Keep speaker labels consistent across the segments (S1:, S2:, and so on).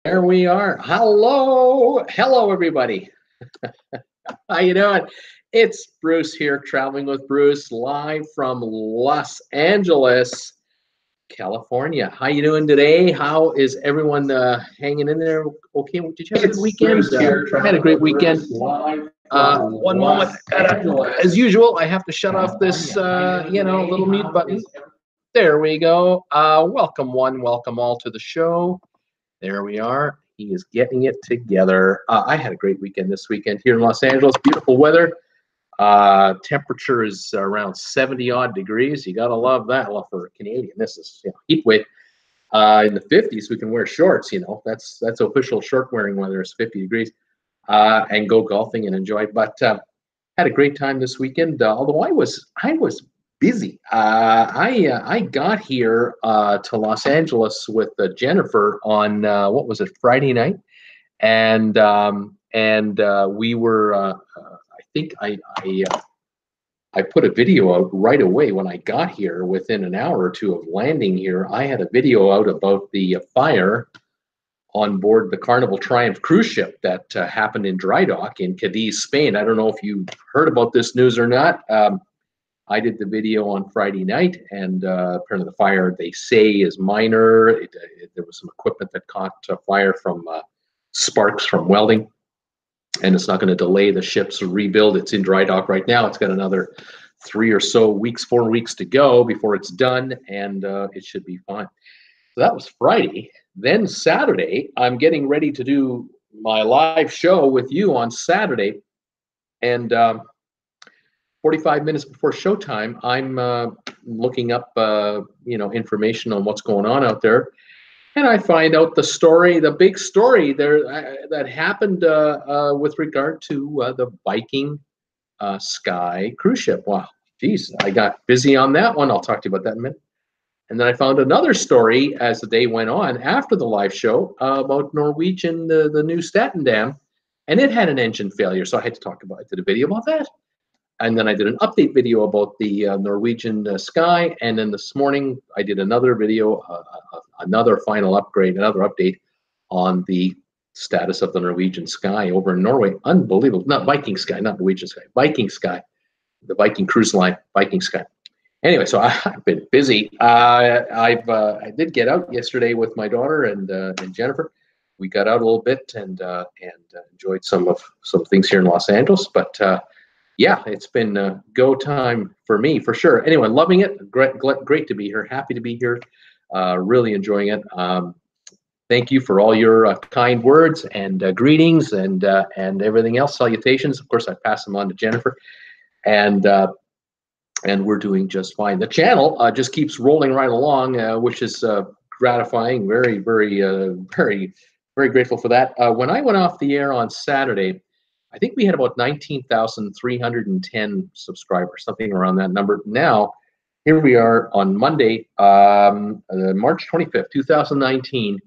S1: There we are. Hello, everybody. How you doing? It's Bruce here, traveling with Bruce, live from Los Angeles, California. How you doing today? How is everyone hanging in there? Okay, did you have a good weekend? I had a great weekend. One moment, as usual, I have to shut off this, little mute button. There we go. Welcome one, welcome all to the show. There we are. He is getting it together. I had a great weekend this weekend here in Los Angeles. Beautiful weather. Temperature is around 70 odd degrees. You gotta love that. Well, for a Canadian, this is heat wave. In the 50s, we can wear shorts. That's official short wearing weather. Is 50 degrees, and go golfing and enjoy. But had a great time this weekend. Although I was busy. I got here to Los Angeles with Jennifer on what was it, Friday night, and we were. I think I put a video out right away when I got here. Within an hour or two of landing here, I had a video out about the fire on board the Carnival Triumph cruise ship that happened in dry dock in Cadiz, Spain. I don't know if you heard about this news or not. I did the video on Friday night, and apparently the fire, they say, is minor. There was some equipment that caught fire from sparks from welding, and it's not going to delay the ship's rebuild. It's in dry dock right now. It's got another 4 weeks to go before it's done, and it should be fine. So that was Friday. Then Saturday, I'm getting ready to do my live show with you on Saturday, and 45 minutes before showtime, I'm looking up, information on what's going on out there, and I find out the big story there that happened with regard to the Viking Sky cruise ship. Wow, geez, I got busy on that one. I'll talk to you about that in a minute. And then I found another story as the day went on after the live show about Norwegian, the new Staten Dam, and it had an engine failure. So I had to I did a video about that. And then I did an update video about the Norwegian Sky. And then this morning, I did another video, another final upgrade, another update on the status of the Norwegian Sky over in Norway. Unbelievable. Not Viking Sky, not Norwegian Sky. Viking Sky. The Viking cruise line, Viking Sky. Anyway, so I've been busy. I did get out yesterday with my daughter and Jennifer. We got out a little bit and enjoyed some things here in Los Angeles. But yeah, it's been go time for me, for sure. Anyway, loving it. Great to be here. Happy to be here. Really enjoying it. Thank you for all your kind words and greetings and everything else. Salutations. Of course, I pass them on to Jennifer, and we're doing just fine. The channel just keeps rolling right along, which is gratifying. Very, very, very, very grateful for that. When I went off the air on Saturday, I think we had about 19,310 subscribers, something around that number. Now, here we are on Monday, March 25th, 2019.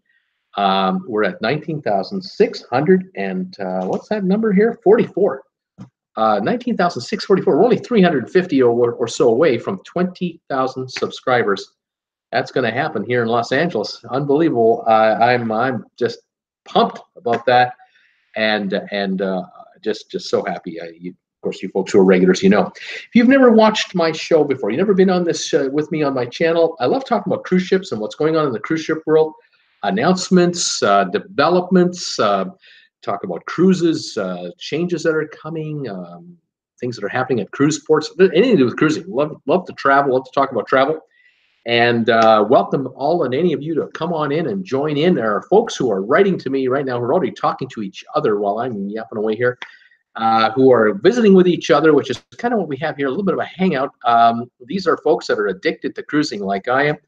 S1: We're at 19,600 and what's that number here? 44. 19,644. We're only 350 or so away from 20,000 subscribers. That's going to happen here in Los Angeles. Unbelievable. I'm just pumped about that, and just so happy. Of course, you folks who are regulars, If you've never watched my show before, you've never been on this with me on my channel, I love talking about cruise ships and what's going on in the cruise ship world, announcements, developments, talk about cruises, changes that are coming, things that are happening at cruise ports, anything to do with cruising. Love to travel, love to talk about travel. And welcome all and any of you to come on in and join in. There are folks who are writing to me right now who are already talking to each other while I'm yapping away here, who are visiting with each other, which is kind of what we have here, a little bit of a hangout. These are folks that are addicted to cruising like I am.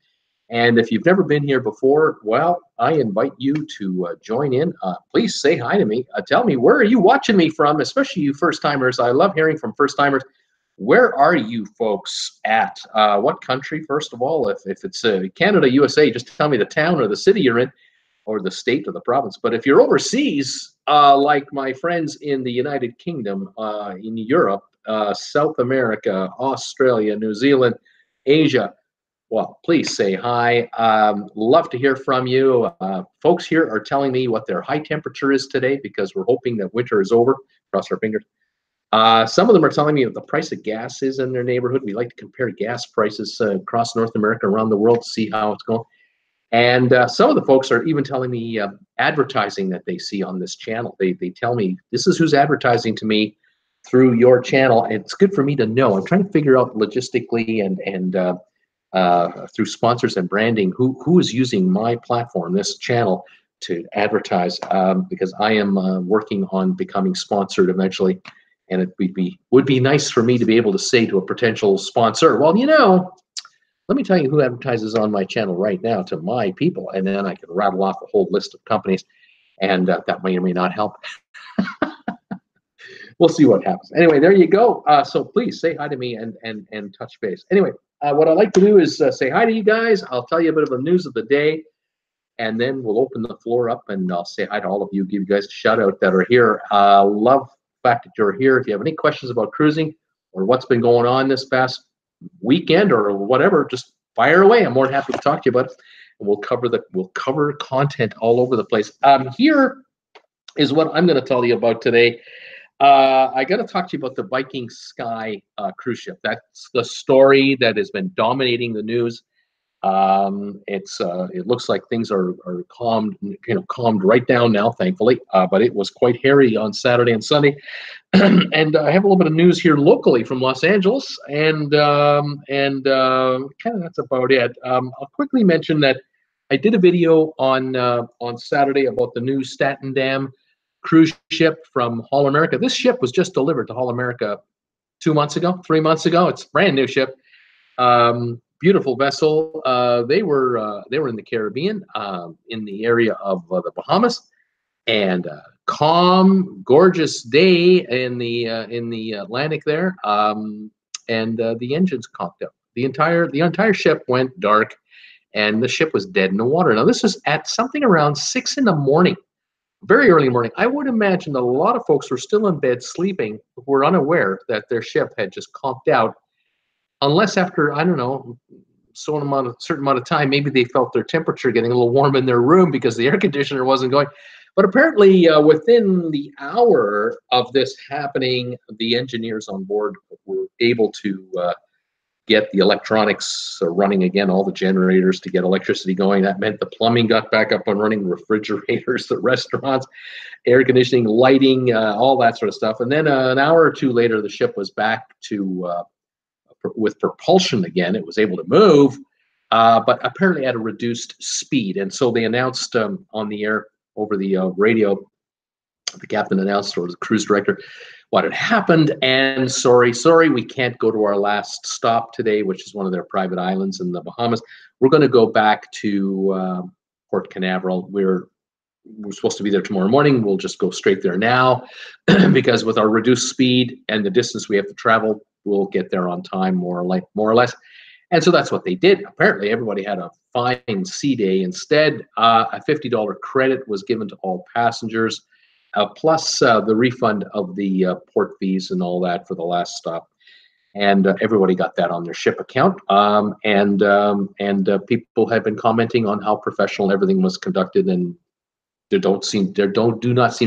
S1: And if you've never been here before, well, I invite you to join in. Please say hi to me. Tell me, where are you watching me from, especially you first-timers. I love hearing from first-timers. Where are you folks at? What country, first of all? If it's Canada, USA, just tell me the town or the city you're in, or the state or the province. But if you're overseas, like my friends in the United Kingdom, in Europe, South America, Australia, New Zealand, Asia, well, please say hi. Love to hear from you. Folks here are telling me what their high temperature is today because we're hoping that winter is over. Cross our fingers. Some of them are telling me that the price of gas is in their neighborhood. We like to compare gas prices across North America, around the world, to see how it's going. And some of the folks are even telling me advertising that they see on this channel. They tell me, this is who's advertising to me through your channel. And it's good for me to know. I'm trying to figure out logistically and through sponsors and branding who is using my platform, this channel, to advertise, because I am working on becoming sponsored eventually. And it would be nice for me to be able to say to a potential sponsor, well, you know, let me tell you who advertises on my channel right now to my people, and then I can rattle off a whole list of companies, and that may or may not help. We'll see what happens. Anyway, there you go. So please say hi to me and touch base. Anyway, what I'd like to do is say hi to you guys. I'll tell you a bit of the news of the day, and then we'll open the floor up, and I'll say hi to all of you, give you guys a shout out that are here. Love the fact that you're here. If you have any questions about cruising or what's been going on this past weekend or whatever, just fire away. I'm more than happy to talk to you about it. And we'll cover content all over the place. Here is what I'm going to tell you about today. I got to talk to you about the Viking Sky cruise ship. That's the story that has been dominating the news. It looks like things are calmed right down now, thankfully. But it was quite hairy on Saturday and Sunday. And I have a little bit of news here locally from Los Angeles, and kind of that's about it. I'll quickly mention that I did a video on Saturday about the new Staten Dam cruise ship from Hall America. This ship was just delivered to Hall America 3 months ago. It's a brand new ship. Beautiful vessel. They were in the Caribbean, in the area of the Bahamas, and calm, gorgeous day in the Atlantic there, and the engines conked up. The entire ship went dark, and the ship was dead in the water. Now this is at something around 6 in the morning, very early morning. I would imagine that a lot of folks were still in bed sleeping, who were unaware that their ship had just conked out, unless after, I don't know, certain amount of time, maybe they felt their temperature getting a little warm in their room because the air conditioner wasn't going. But apparently, within the hour of this happening, the engineers on board were able to get the electronics running again, all the generators to get electricity going. That meant the plumbing got back up and running, refrigerators, the restaurants, air conditioning, lighting, all that sort of stuff. And then an hour or two later, the ship was back to with propulsion again. It was able to move, but apparently at a reduced speed. And so they announced on the air, over the radio, the captain announced, or the cruise director, what had happened. And sorry, we can't go to our last stop today, which is one of their private islands in the Bahamas. We're going to go back to Port Canaveral. We're supposed to be there tomorrow morning. We'll just go straight there now because with our reduced speed and the distance we have to travel, we'll get there on time, more or less. And so that's what they did. Apparently, everybody had a fine sea day. Instead, a $50 credit was given to all passengers, plus the refund of the port fees and all that for the last stop. And everybody got that on their ship account. And people have been commenting on how professional everything was conducted, and there do not seem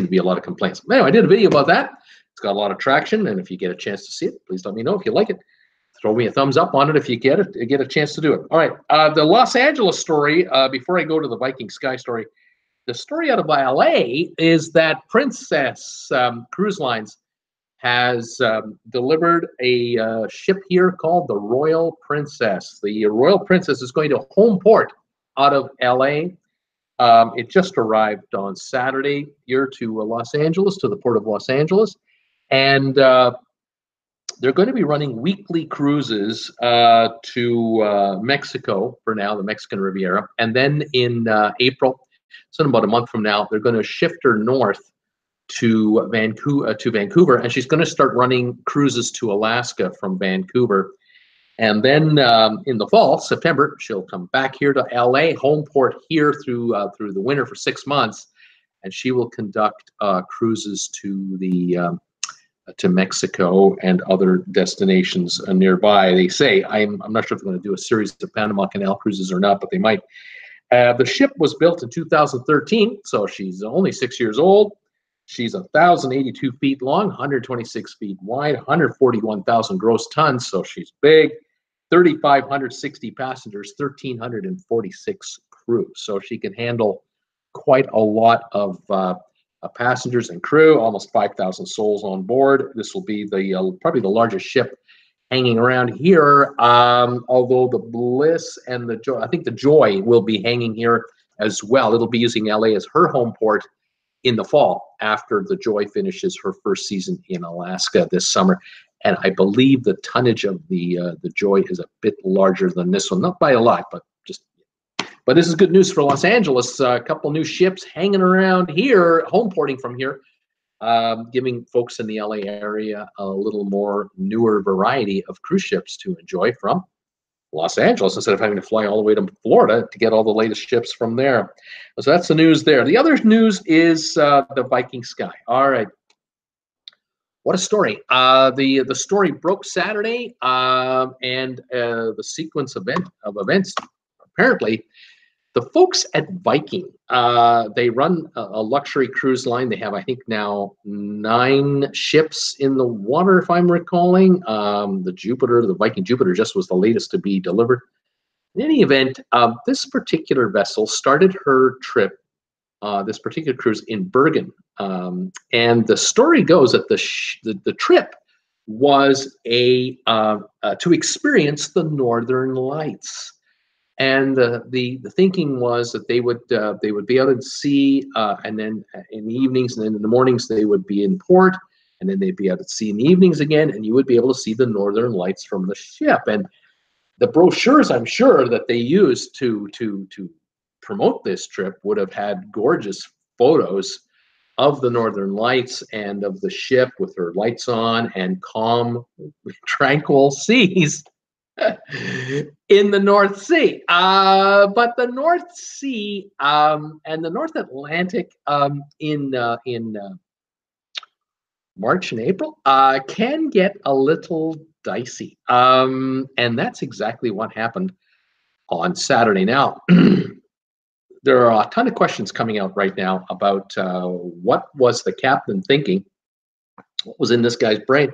S1: to be a lot of complaints. Anyway, I did a video about that. It's got a lot of traction, and if you get a chance to see it, please let me know if you like it. Throw me a thumbs up on it if you get a chance to do it. All right, the Los Angeles story, before I go to the Viking Sky story, the story out of LA is that Princess Cruise Lines has delivered a ship here called the Royal Princess. The Royal Princess is going to home port out of LA. It just arrived on Saturday here to Los Angeles, to the port of Los Angeles. And they're going to be running weekly cruises to Mexico for now, the Mexican Riviera. And then in April, so in about a month from now, they're going to shift her north to Vancouver, and she's going to start running cruises to Alaska from Vancouver. And then in the fall, September, she'll come back here to LA, home port here through the winter for 6 months, and she will conduct cruises to the to Mexico and other destinations nearby. They say, I'm not sure if they're going to do a series of Panama Canal cruises or not, but they might. The ship was built in 2013, so she's only 6 years old. She's 1,082 feet long, 126 feet wide, 141,000 gross tons, so she's big. 3,560 passengers, 1,346 crew. So she can handle quite a lot of passengers and crew, almost 5,000 souls on board. This will be the probably the largest ship hanging around here, although the Bliss and the Joy, I think the Joy will be hanging here as well. It'll be using LA as her home port in the fall after the Joy finishes her first season in Alaska this summer. And I believe the tonnage of the Joy is a bit larger than this one, not by a lot, but just. But this is good news for Los Angeles. A couple new ships hanging around here, home porting from here, giving folks in the LA area a little more newer variety of cruise ships to enjoy from Los Angeles instead of having to fly all the way to Florida to get all the latest ships from there. So that's the news there. The other news is the Viking Sky. All right. What a story. The story broke Saturday, and the sequence of events, apparently, the folks at Viking, they run a luxury cruise line. They have, I think, now 9 ships in the water, if I'm recalling. The Viking Jupiter just was the latest to be delivered. In any event, this particular vessel started her trip, this particular cruise, in Bergen. And the story goes that the trip was to experience the Northern Lights. And the thinking was that they would be out at sea, and then in the evenings, and then in the mornings they would be in port, and then they'd be out at sea in the evenings again, and you would be able to see the Northern Lights from the ship. And the brochures, I'm sure, that they used to promote this trip would have had gorgeous photos of the Northern Lights and of the ship with her lights on and calm, tranquil seas in the North Sea. But the North Sea and the North Atlantic in March and April can get a little dicey. And that's exactly what happened on Saturday. Now, there are a ton of questions coming out right now about what was the captain thinking, what was in this guy's brain.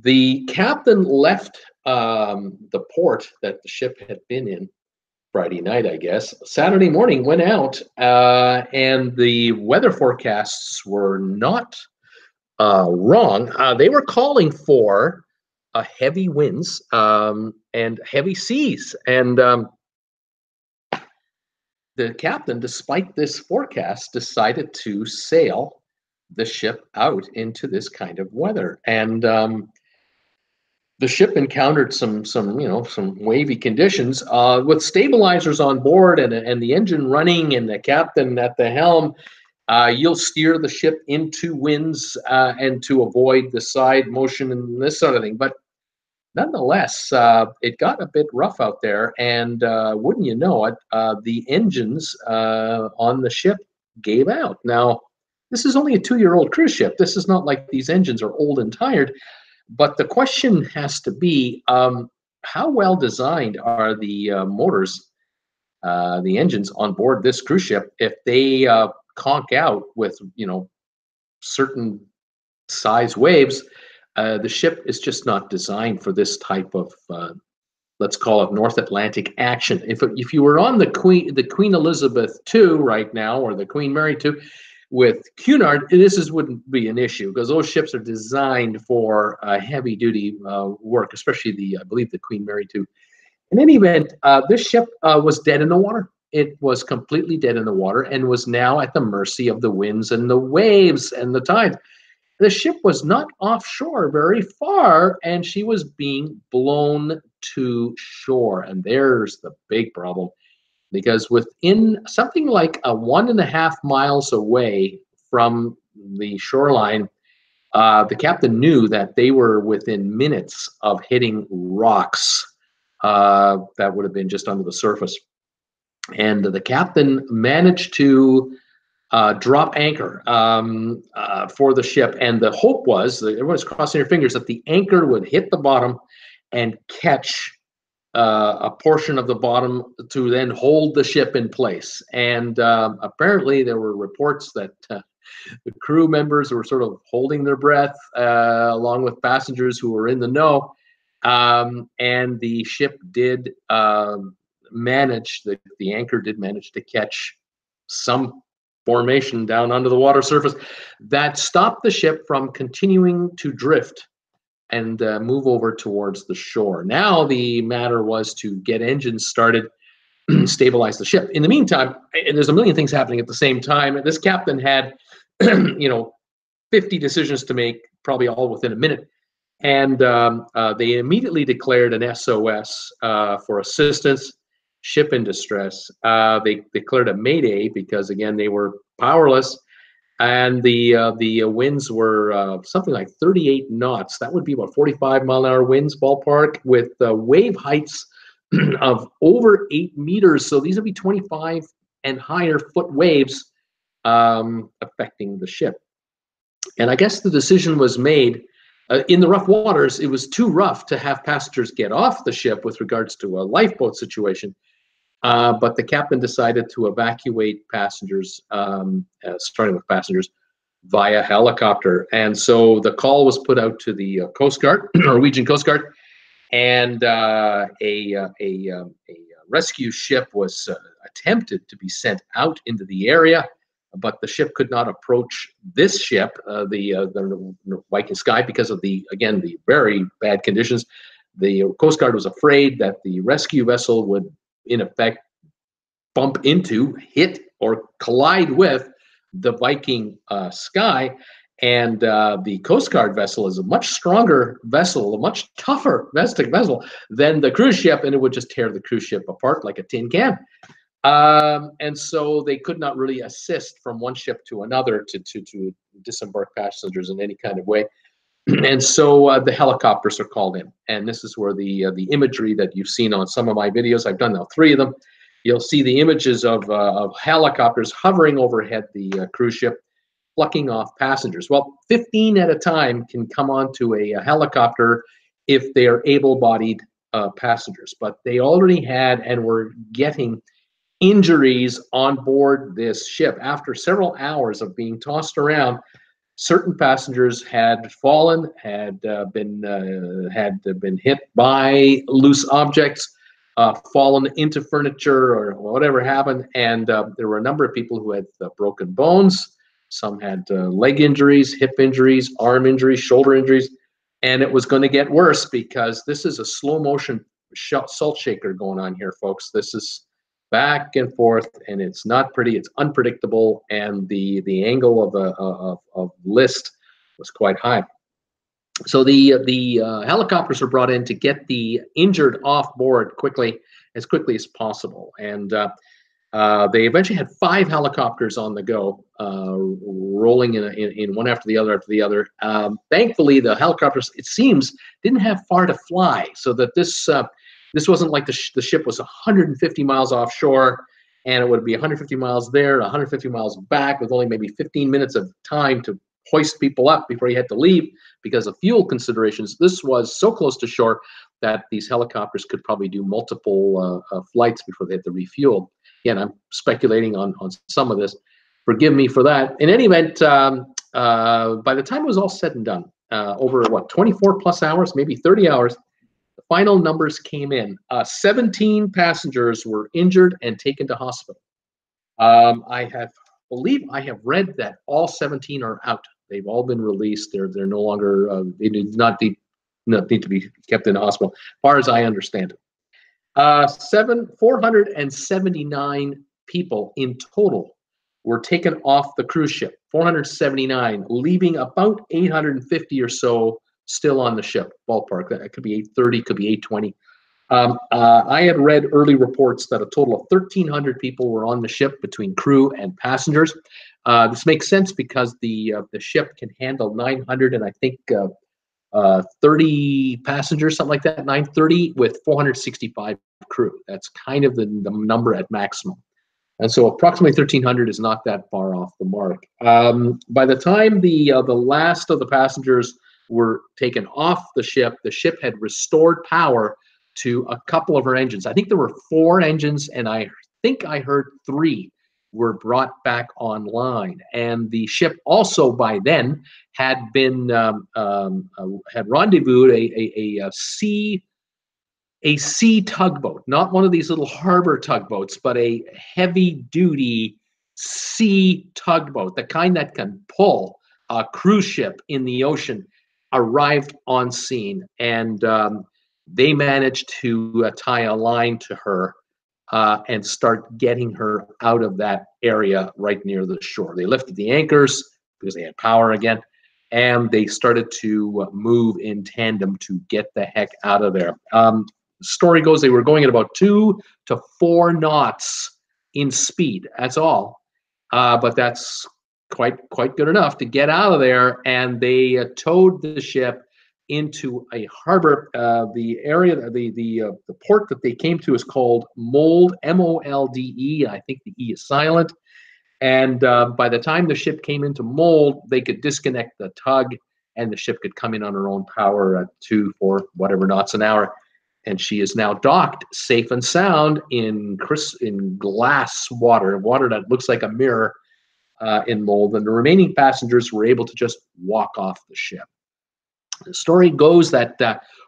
S1: The captain left the port that the ship had been in Friday night, I guess. Saturday morning, went out, and the weather forecasts were not wrong. They were calling for heavy winds and heavy seas. And the captain, despite this forecast, decided to sail the ship out into this kind of weather. And the ship encountered some wavy conditions with stabilizers on board and the engine running and the captain at the helm. You'll steer the ship into winds and to avoid the side motion and this sort of thing. But nonetheless, it got a bit rough out there, and wouldn't you know it, the engines on the ship gave out. Now, this is only a 2-year-old cruise ship. This is not like these engines are old and tired. But the question has to be, how well designed are the motors, the engines on board this cruise ship, if they conk out with certain size waves? The ship is just not designed for this type of, let's call it, North Atlantic action. If you were on the Queen Elizabeth II right now, or the Queen Mary II with Cunard, wouldn't be an issue, because those ships are designed for heavy duty work, especially I believe the Queen Mary II. In any event, this ship was dead in the water. It was completely dead in the water and was now at the mercy of the winds and the waves and the tides. The ship was not offshore very far, and she was being blown to shore. And there's the big problem, because within something like 1.5 miles away from the shoreline, the captain knew that they were within minutes of hitting rocks that would have been just under the surface. And the captain managed to drop anchor for the ship. And the hope was, that everyone's crossing their fingers, that the anchor would hit the bottom and catch a portion of the bottom to then hold the ship in place. And apparently there were reports that the crew members were sort of holding their breath along with passengers who were in the know. And the ship did manage, the anchor did manage to catch some formation down under the water surface that stopped the ship from continuing to drift and move over towards the shore. Now the matter was to get engines started, stabilize the ship. In the meantime, and there's a million things happening at the same time. This captain had, 50 decisions to make, probably all within a minute. And they immediately declared an SOS for assistance, ship in distress. They declared a mayday because, again, they were powerless. And the winds were something like 38 knots. That would be about 45-mile-an-hour winds, ballpark, with wave heights of over 8 meters. So these would be 25 and higher foot waves affecting the ship. And I guess the decision was made in the rough waters. It was too rough to have passengers get off the ship with regards to a lifeboat situation. But the captain decided to evacuate passengers, starting with passengers, via helicopter. And so the call was put out to the Coast Guard, Norwegian Coast Guard, and a rescue ship was attempted to be sent out into the area, but the ship could not approach this ship, the Viking Sky, because of the very bad conditions. The Coast Guard was afraid that the rescue vessel would, in effect, bump into, hit, or collide with the Viking Sky. And the Coast Guard vessel is a much stronger vessel, a much tougher vessel than the cruise ship, and it would just tear the cruise ship apart like a tin can. And so they could not really assist from one ship to another to disembark passengers in any kind of way. And so the helicopters are called in. And this is where the imagery that you've seen on some of my videos, I've done now 3 of them, you'll see the images of helicopters hovering overhead the cruise ship, plucking off passengers. Well, 15 at a time can come onto a helicopter if they are able-bodied passengers. But they already had and were getting injuries on board this ship. After several hours of being tossed around, certain passengers had fallen, had been hit by loose objects, fallen into furniture or whatever happened, and there were a number of people who had broken bones. Some had leg injuries, hip injuries, arm injuries, shoulder injuries, and it was going to get worse because this is a slow motion salt shaker going on here, folks. This is back and forth, and it's not pretty. It's unpredictable, and the angle of list was quite high. So the helicopters were brought in to get the injured off board as quickly as possible, and they eventually had 5 helicopters on the go, rolling in one after the other. Thankfully, the helicopters, it seems, didn't have far to fly, so that this wasn't like the ship was 150 miles offshore, and it would be 150 miles there, 150 miles back, with only maybe 15 minutes of time to hoist people up before you had to leave because of fuel considerations. This was so close to shore that these helicopters could probably do multiple flights before they had to refuel. Again, I'm speculating on some of this. Forgive me for that. In any event, by the time it was all said and done, over 24 plus hours, maybe 30 hours, the final numbers came in. 17 passengers were injured and taken to hospital. I believe I have read that all 17 are out. They've all been released. They're no longer. They do not need to be kept in the hospital, as far as I understand it. 479 people in total were taken off the cruise ship. 479, leaving about 850 or so still on the ship, ballpark. That could be 830, could be 820. I had read early reports that a total of 1,300 people were on the ship between crew and passengers. This makes sense because the ship can handle 900 and I think 30 passengers, something like that, 930 with 465 crew. That's kind of the number at maximum. And so approximately 1,300 is not that far off the mark. By the time the last of the passengers were taken off the ship had restored power to a couple of her engines. I think there were 4 engines, and I think I heard 3 were brought back online. And the ship also by then had been had rendezvoused a sea tugboat, not one of these little harbor tugboats, but a heavy-duty sea tugboat, the kind that can pull a cruise ship in the ocean, arrived on scene. And they managed to tie a line to her and start getting her out of that area right near the shore. They lifted the anchors because they had power again, and they started to move in tandem to get the heck out of there. The story goes they were going at about 2 to 4 knots in speed. That's all, but that's quite good enough to get out of there. And they towed the ship into a harbor. The area, the port that they came to is called Molde, M-O-L-D-E. I think the E is silent. And by the time the ship came into Molde, they could disconnect the tug, and the ship could come in on her own power at 2, 4, whatever knots an hour. And she is now docked, safe and sound, in glass water that looks like a mirror in Molde. And the remaining passengers were able to just walk off the ship. The story goes that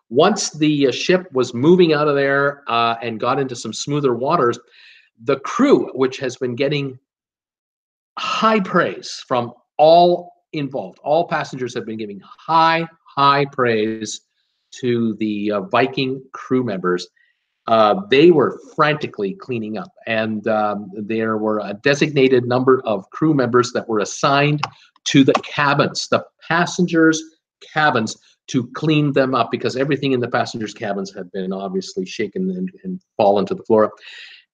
S1: once the ship was moving out of there and got into some smoother waters, the crew, which has been getting high praise from all involved, all passengers have been giving high praise to the Viking crew members. They were frantically cleaning up, and there were a designated number of crew members that were assigned to the cabins, the passengers' cabins, to clean them up, because everything in the passengers' cabins had been obviously shaken and fallen to the floor.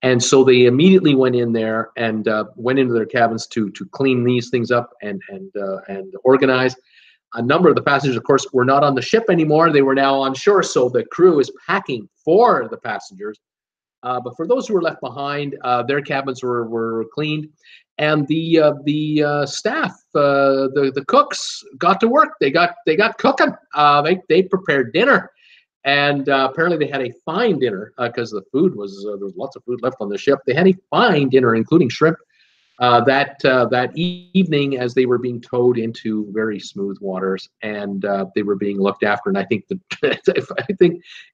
S1: And so they immediately went in there and went into their cabins to clean these things up and organize. A number of the passengers, of course, were not on the ship anymore. They were now on shore, so the crew is packing for the passengers. But for those who were left behind, their cabins were cleaned, and the staff, the cooks, got to work. They got cooking. They prepared dinner, and apparently they had a fine dinner because the food was there was lots of food left on the ship. They had a fine dinner, including shrimp. That evening, as they were being towed into very smooth waters, and they were being looked after. And I think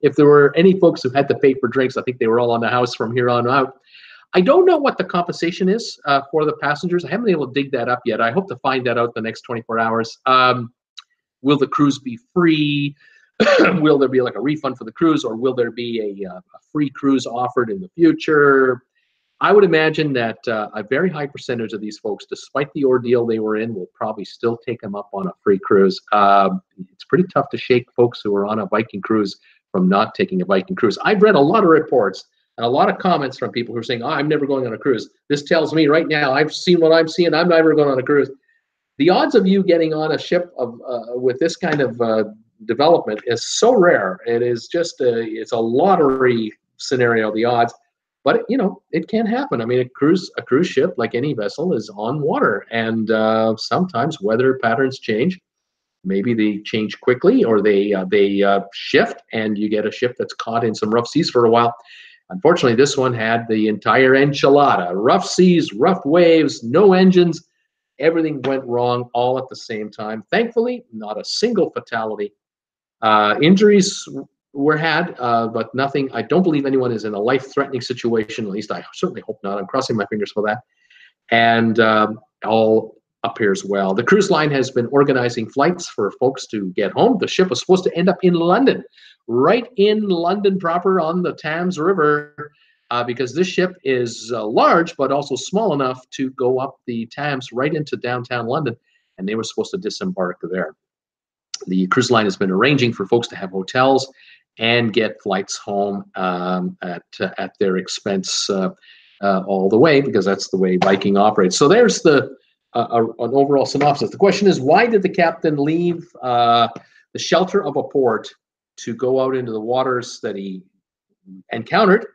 S1: if there were any folks who had to pay for drinks, I think they were all on the house from here on out. I don't know what the compensation is for the passengers. I haven't been able to dig that up yet. I hope to find that out the next 24 hours. Will the cruise be free? Will there be like a refund for the cruise, or will there be a free cruise offered in the future? I would imagine that a very high percentage of these folks, despite the ordeal they were in, will probably still take them up on a free cruise. It's pretty tough to shake folks who are on a Viking cruise from not taking a Viking cruise. I've read a lot of reports and a lot of comments from people who are saying, "Oh, I'm never going on a cruise." This tells me right now, I've seen what I'm seeing. I'm never going on a cruise. The odds of you getting on a ship with this kind of development is so rare. It is just it's a lottery scenario, the odds. But it can happen. I mean, a cruise ship, like any vessel, is on water, and sometimes weather patterns change. Maybe they change quickly, or they shift, and you get a ship that's caught in some rough seas for a while. Unfortunately, this one had the entire enchilada: rough seas, rough waves, no engines. Everything went wrong all at the same time. Thankfully, not a single fatality. Injuries were had, but nothing. I don't believe anyone is in a life-threatening situation. At least I certainly hope not. I'm crossing my fingers for that. And all appears well. The cruise line has been organizing flights for folks to get home. The ship was supposed to end up in London, right in London proper on the Thames River, because this ship is large, but also small enough to go up the Thames right into downtown London, and they were supposed to disembark there. The cruise line has been arranging for folks to have hotels and get flights home at their expense all the way, because that's the way Viking operates. So there's an overall synopsis. The question is, why did the captain leave the shelter of a port to go out into the waters that he encountered?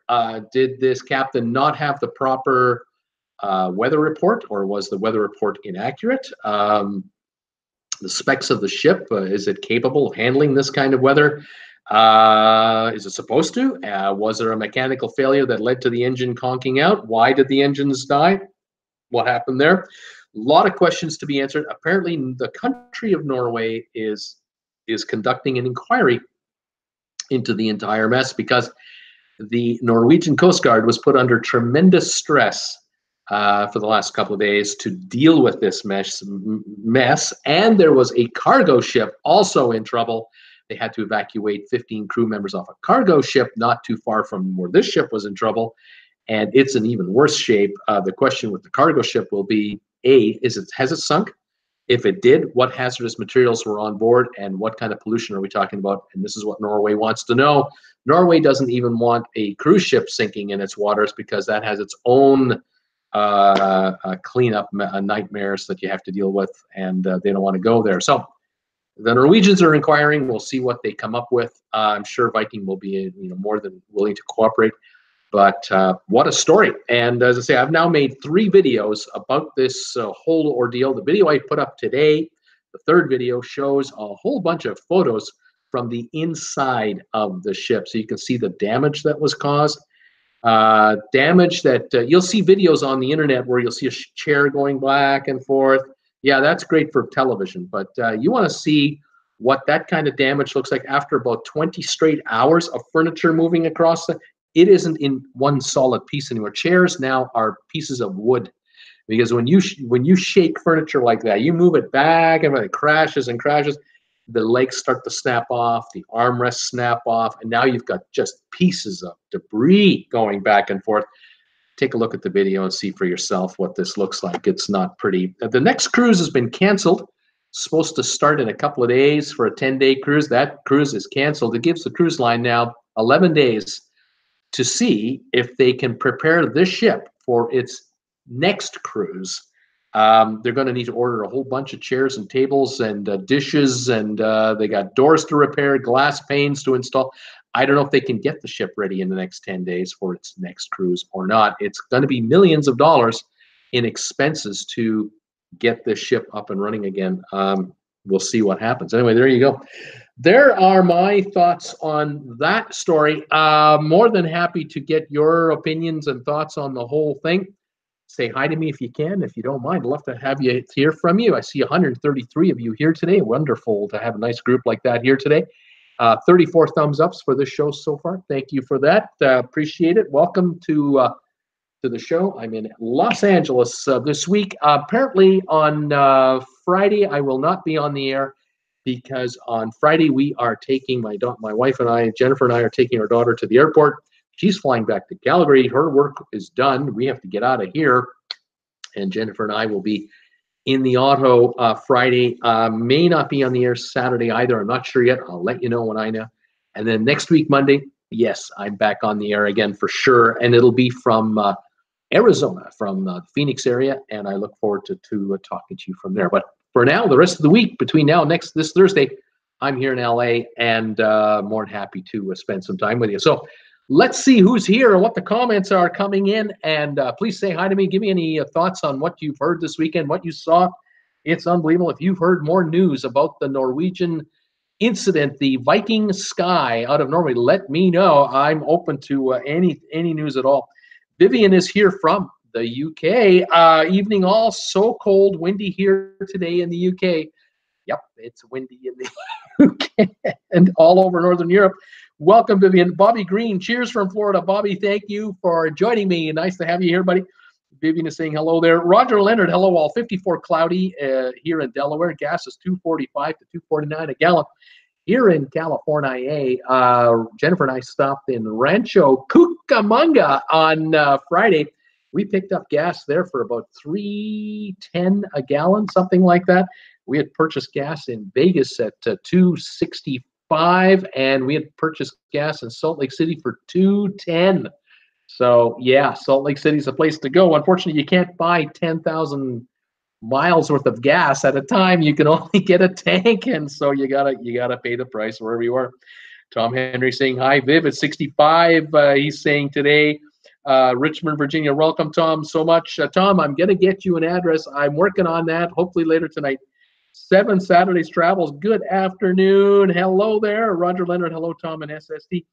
S1: Did this captain not have the proper weather report, or was the weather report inaccurate? The specs of the ship, is it capable of handling this kind of weather? Is it supposed to? Was there a mechanical failure that led to the engine conking out? Why did the engines die? What happened there? A lot of questions to be answered. Apparently, the country of Norway is conducting an inquiry into the entire mess, because the Norwegian Coast Guard was put under tremendous stress for the last couple of days to deal with this mess, and there was a cargo ship also in trouble. They had to evacuate 15 crew members off a cargo ship not too far from where this ship was in trouble, and it's in even worse shape. The question with the cargo ship will be, has it sunk? If it did, what hazardous materials were on board, and what kind of pollution are we talking about? And this is what Norway wants to know. Norway doesn't even want a cruise ship sinking in its waters, because that has its own cleanup nightmares that you have to deal with, and they don't want to go there. So the Norwegians are inquiring. We'll see what they come up with. I'm sure Viking will be more than willing to cooperate. But what a story. And as I say, I've now made 3 videos about this whole ordeal. The video I put up today, the 3rd video, shows a whole bunch of photos from the inside of the ship. So you can see the damage that was caused. Damage that you'll see videos on the internet where you'll see a chair going back and forth. Yeah, that's great for television. But you want to see what that kind of damage looks like after about 20 straight hours of furniture moving across the... It isn't in one solid piece anymore. Chairs now are pieces of wood, because when you shake furniture like that, you move it back and it crashes and crashes. The legs start to snap off, the armrests snap off, and now you've got just pieces of debris going back and forth. Take a look at the video and see for yourself what this looks like. It's not pretty. The next cruise has been canceled. It's supposed to start in a couple of days for a 10-day cruise. That cruise is canceled. It gives the cruise line now 11 days to see if they can prepare this ship for its next cruise. They're going to need to order a whole bunch of chairs and tables and dishes, and they got doors to repair, glass panes to install. I don't know if they can get the ship ready in the next 10 days for its next cruise or not. It's going to be millions of dollars in expenses to get this ship up and running again. We'll see what happens. Anyway, there you go. There are my thoughts on that story. More than happy to get your opinions and thoughts on the whole thing. Say hi to me if you can, if you don't mind. I'd love to have you hear from you. I see 133 of you here today. Wonderful to have a nice group like that here today. 34 thumbs ups for this show so far. Thank you for that. Appreciate it. Welcome to the show. I'm in Los Angeles this week. Apparently on Friday, I will not be on the air, because on Friday we are taking my wife and I, Jennifer and I, are taking our daughter to the airport. She's flying back to Calgary. Her work is done. We have to get out of here, and Jennifer and I will be in the auto Friday. May not be on the air Saturday either. I'm not sure yet. I'll let you know when I know. And then next week, Monday, yes, I'm back on the air again for sure, and it'll be from Arizona, from the Phoenix area, and I look forward to talking to you from there. But for now, the rest of the week, between now and this Thursday, I'm here in LA, and more than happy to spend some time with you. So let's see who's here and what the comments are coming in, and please say hi to me. Give me any thoughts on what you've heard this weekend, what you saw. It's unbelievable. If you've heard more news about the Norwegian incident, the Viking Sky out of Norway, let me know. I'm open to any news at all. Vivian is here from the UK. Evening all, so cold, windy here today in the UK. Yep, it's windy in the UK and all over Northern Europe. Welcome, Vivian. Bobby Green, cheers from Florida. Bobby, thank you for joining me. Nice to have you here, buddy. Vivian is saying hello there. Roger Leonard, hello all. 54 cloudy here in Delaware. Gas is $2.45 to $2.49 a gallon. Here in California, Jennifer and I stopped in Rancho Cucamonga on Friday. We picked up gas there for about $3.10 a gallon, something like that. We had purchased gas in Vegas at $2.65, and we had purchased gas in Salt Lake City for $2.10. So yeah, Salt Lake City's a place to go. Unfortunately, you can't buy 10,000 miles worth of gas at a time. You can only get a tank, and so you gotta pay the price wherever you are. Tom Henry saying hi. Viv at 65. He's saying today Richmond, Virginia. Welcome, Tom, so much. Tom, I'm going to get you an address. I'm working on that, hopefully later tonight. 7 Saturdays Travels. Good afternoon. Hello there. Roger Leonard. Hello, Tom and SSD.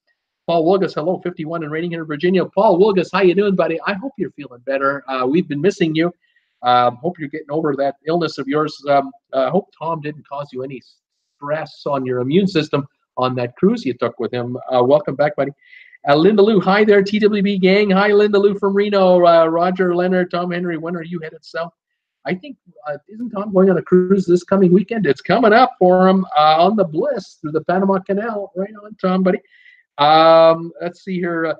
S1: Paul Wilgus. Hello, 51 and rating here in Virginia. Paul Wilgus, how you doing, buddy? I hope you're feeling better. We've been missing you. Hope you're getting over that illness of yours. Hope Tom didn't cause you any stress on your immune system on that cruise you took with him. Welcome back, buddy. Linda Lou, hi there, TWB gang. Hi, Linda Lou from Reno. Roger Leonard, Tom Henry, when are you headed south? I think, isn't Tom going on a cruise this coming weekend? It's coming up for him on the Bliss through the Panama Canal. Right on, Tom, buddy. Let's see here.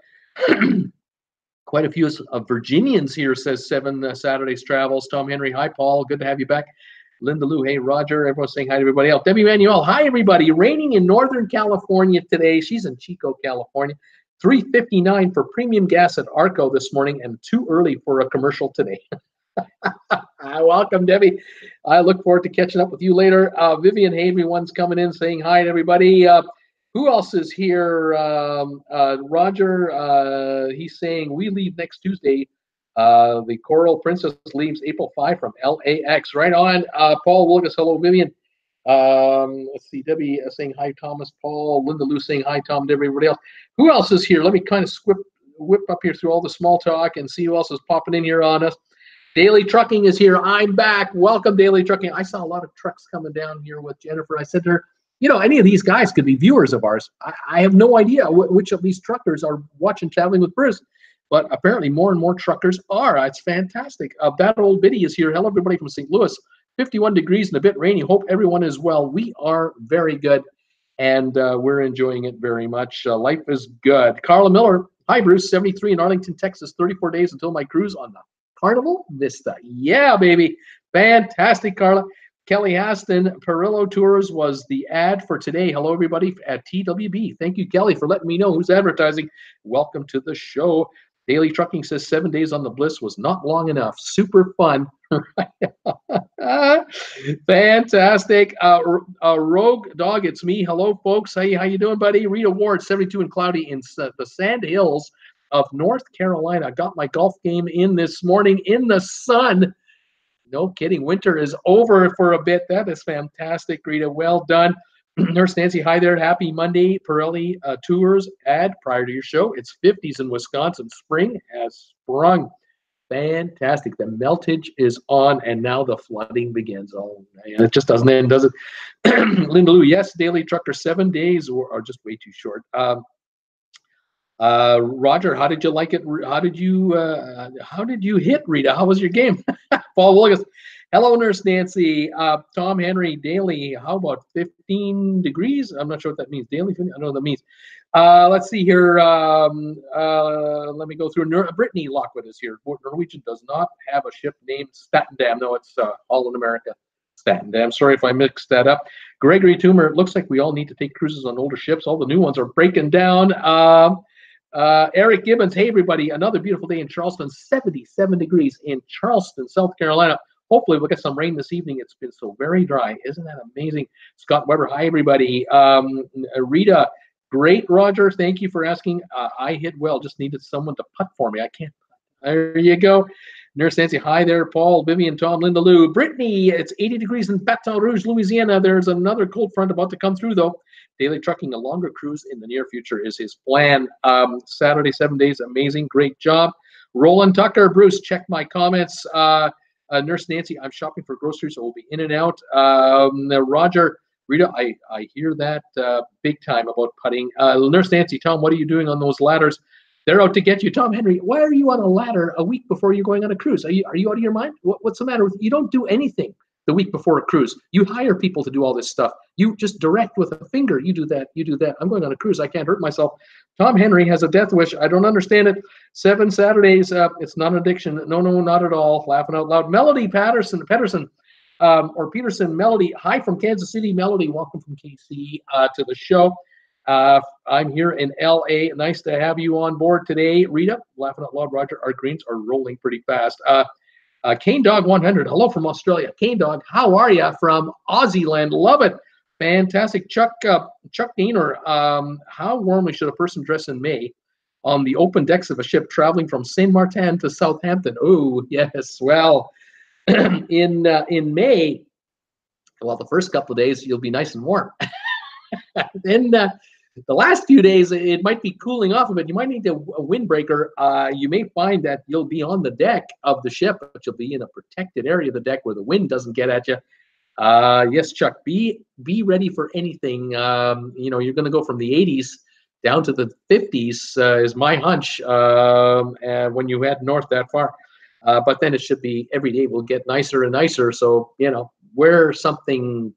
S1: Quite a few Virginians here, says 7 Saturdays Travels. Tom Henry, hi, Paul. Good to have you back. Linda Lou, hey, Roger. Everyone's saying hi to everybody else. Debbie Manuel, hi, everybody. Raining in Northern California today. She's in Chico, California. $3.59 for premium gas at Arco this morning and too early for a commercial today. Welcome, Debbie. I look forward to catching up with you later. Vivian, hey, everyone's coming in saying hi to everybody. Who else is here? Roger, he's saying we leave next Tuesday. The Coral Princess leaves April 5 from LAX. Right on. Paul Wilgus, hello, Vivian. Let's see, Debbie saying hi, Thomas, Paul, Linda Lou saying hi, Tom, to everybody else. Who else is here? Let me kind of whip up here through all the small talk and see who else is popping in here on us. Daily Trucking is here. I'm back. Welcome, Daily Trucking. I saw a lot of trucks coming down here with Jennifer. I said to her, you know, any of these guys could be viewers of ours. I have no idea which of these truckers are watching Traveling with Bruce, but apparently more and more truckers are. It's fantastic. That old biddy is here. Hello, everybody from St. Louis. 51 degrees and a bit rainy. Hope everyone is well. We are very good, and we're enjoying it very much. Life is good. Carla Miller, hi, Bruce. 73 in Arlington, Texas. 34 days until my cruise on the Carnival Vista. Yeah, baby. Fantastic, Carla. Kelly Aston, Perillo Tours was the ad for today. Hello, everybody at TWB. Thank you, Kelly, for letting me know who's advertising. Welcome to the show. Daily Trucking says 7 days on the Bliss was not long enough. Super fun. Fantastic. Rogue Dog, it's me. Hello, folks. How you doing, buddy? Rita Ward, 72 and cloudy in the Sand Hills of North Carolina. Got my golf game in this morning in the sun. No kidding. Winter is over for a bit. That is fantastic, Rita. Well done. Nurse Nancy, hi there. Happy Monday. Pirelli Tours ad prior to your show. It's 50s in Wisconsin. Spring has sprung. Fantastic. The meltage is on, and now the flooding begins. Oh, man, it just doesn't end, does it? Linda Lou, yes, Daily Trucker, 7 days are just way too short. Roger, how did you like it? How did you hit, Rita? How was your game? Paul Williams, hello, Nurse Nancy. Tom Henry, daily, how about 15 degrees? I'm not sure what that means. Daily, I don't know what that means. Let's see here. Let me go through. Brittany Lockwood is here. Norwegian does not have a ship named Statendam. No, it's all in America. Statendam. Sorry if I mixed that up. Gregory Toomer, it looks like we all need to take cruises on older ships. All the new ones are breaking down. Eric Gibbons, hey everybody, another beautiful day in Charleston, 77 degrees in Charleston, South Carolina. Hopefully we'll get some rain this evening. It's been so very dry. Isn't that amazing? Scott Weber, hi everybody. Rita, great, Roger. Thank you for asking. I hit well, just needed someone to putt for me. I can't putt. There you go. Nurse Nancy, hi there. Paul, Vivian, Tom, Linda Lou. Brittany, it's 80 degrees in Baton Rouge, Louisiana. There's another cold front about to come through though. Daily Trucking, a longer cruise in the near future is his plan. Saturday, 7 days, amazing, great job. Roland Tucker, Bruce, check my comments. Nurse Nancy, I'm shopping for groceries, so we'll be in and out. Roger, Rita, I hear that big time about putting. Nurse Nancy, Tom, what are you doing on those ladders? They're out to get you. Tom Henry, why are you on a ladder a week before you're going on a cruise? Are you out of your mind? What's the matter with you? You don't do anything the week before a cruise. You hire people to do all this stuff. You just direct with a finger. You do that. You do that. I'm going on a cruise. I can't hurt myself. Tom Henry has a death wish. I don't understand it. 7 Saturdays. It's not an addiction. No, not at all. Laughing out loud. Melody Peterson, Melody. Hi from Kansas City. Melody, welcome from KC to the show. I'm here in LA. Nice to have you on board today. Rita, laughing out loud. Roger, our greens are rolling pretty fast. Cane Dog 100, hello from Australia. Cane Dog, how are you from Aussie land? Love it. Fantastic. Chuck Diener, how warmly should a person dress in May? on the open decks of a ship traveling from Saint Martin to Southampton. Oh, yes. Well, in May, well, the first couple of days, you'll be nice and warm. Then the last few days, it might be cooling off a bit. You might need a windbreaker. You may find that you'll be on the deck of the ship, but you'll be in a protected area of the deck where the wind doesn't get at you. Yes, Chuck, be ready for anything. You're going to go from the 80s down to the 50s is my hunch when you head north that far. But then it should be every day will get nicer and nicer. So, wear something,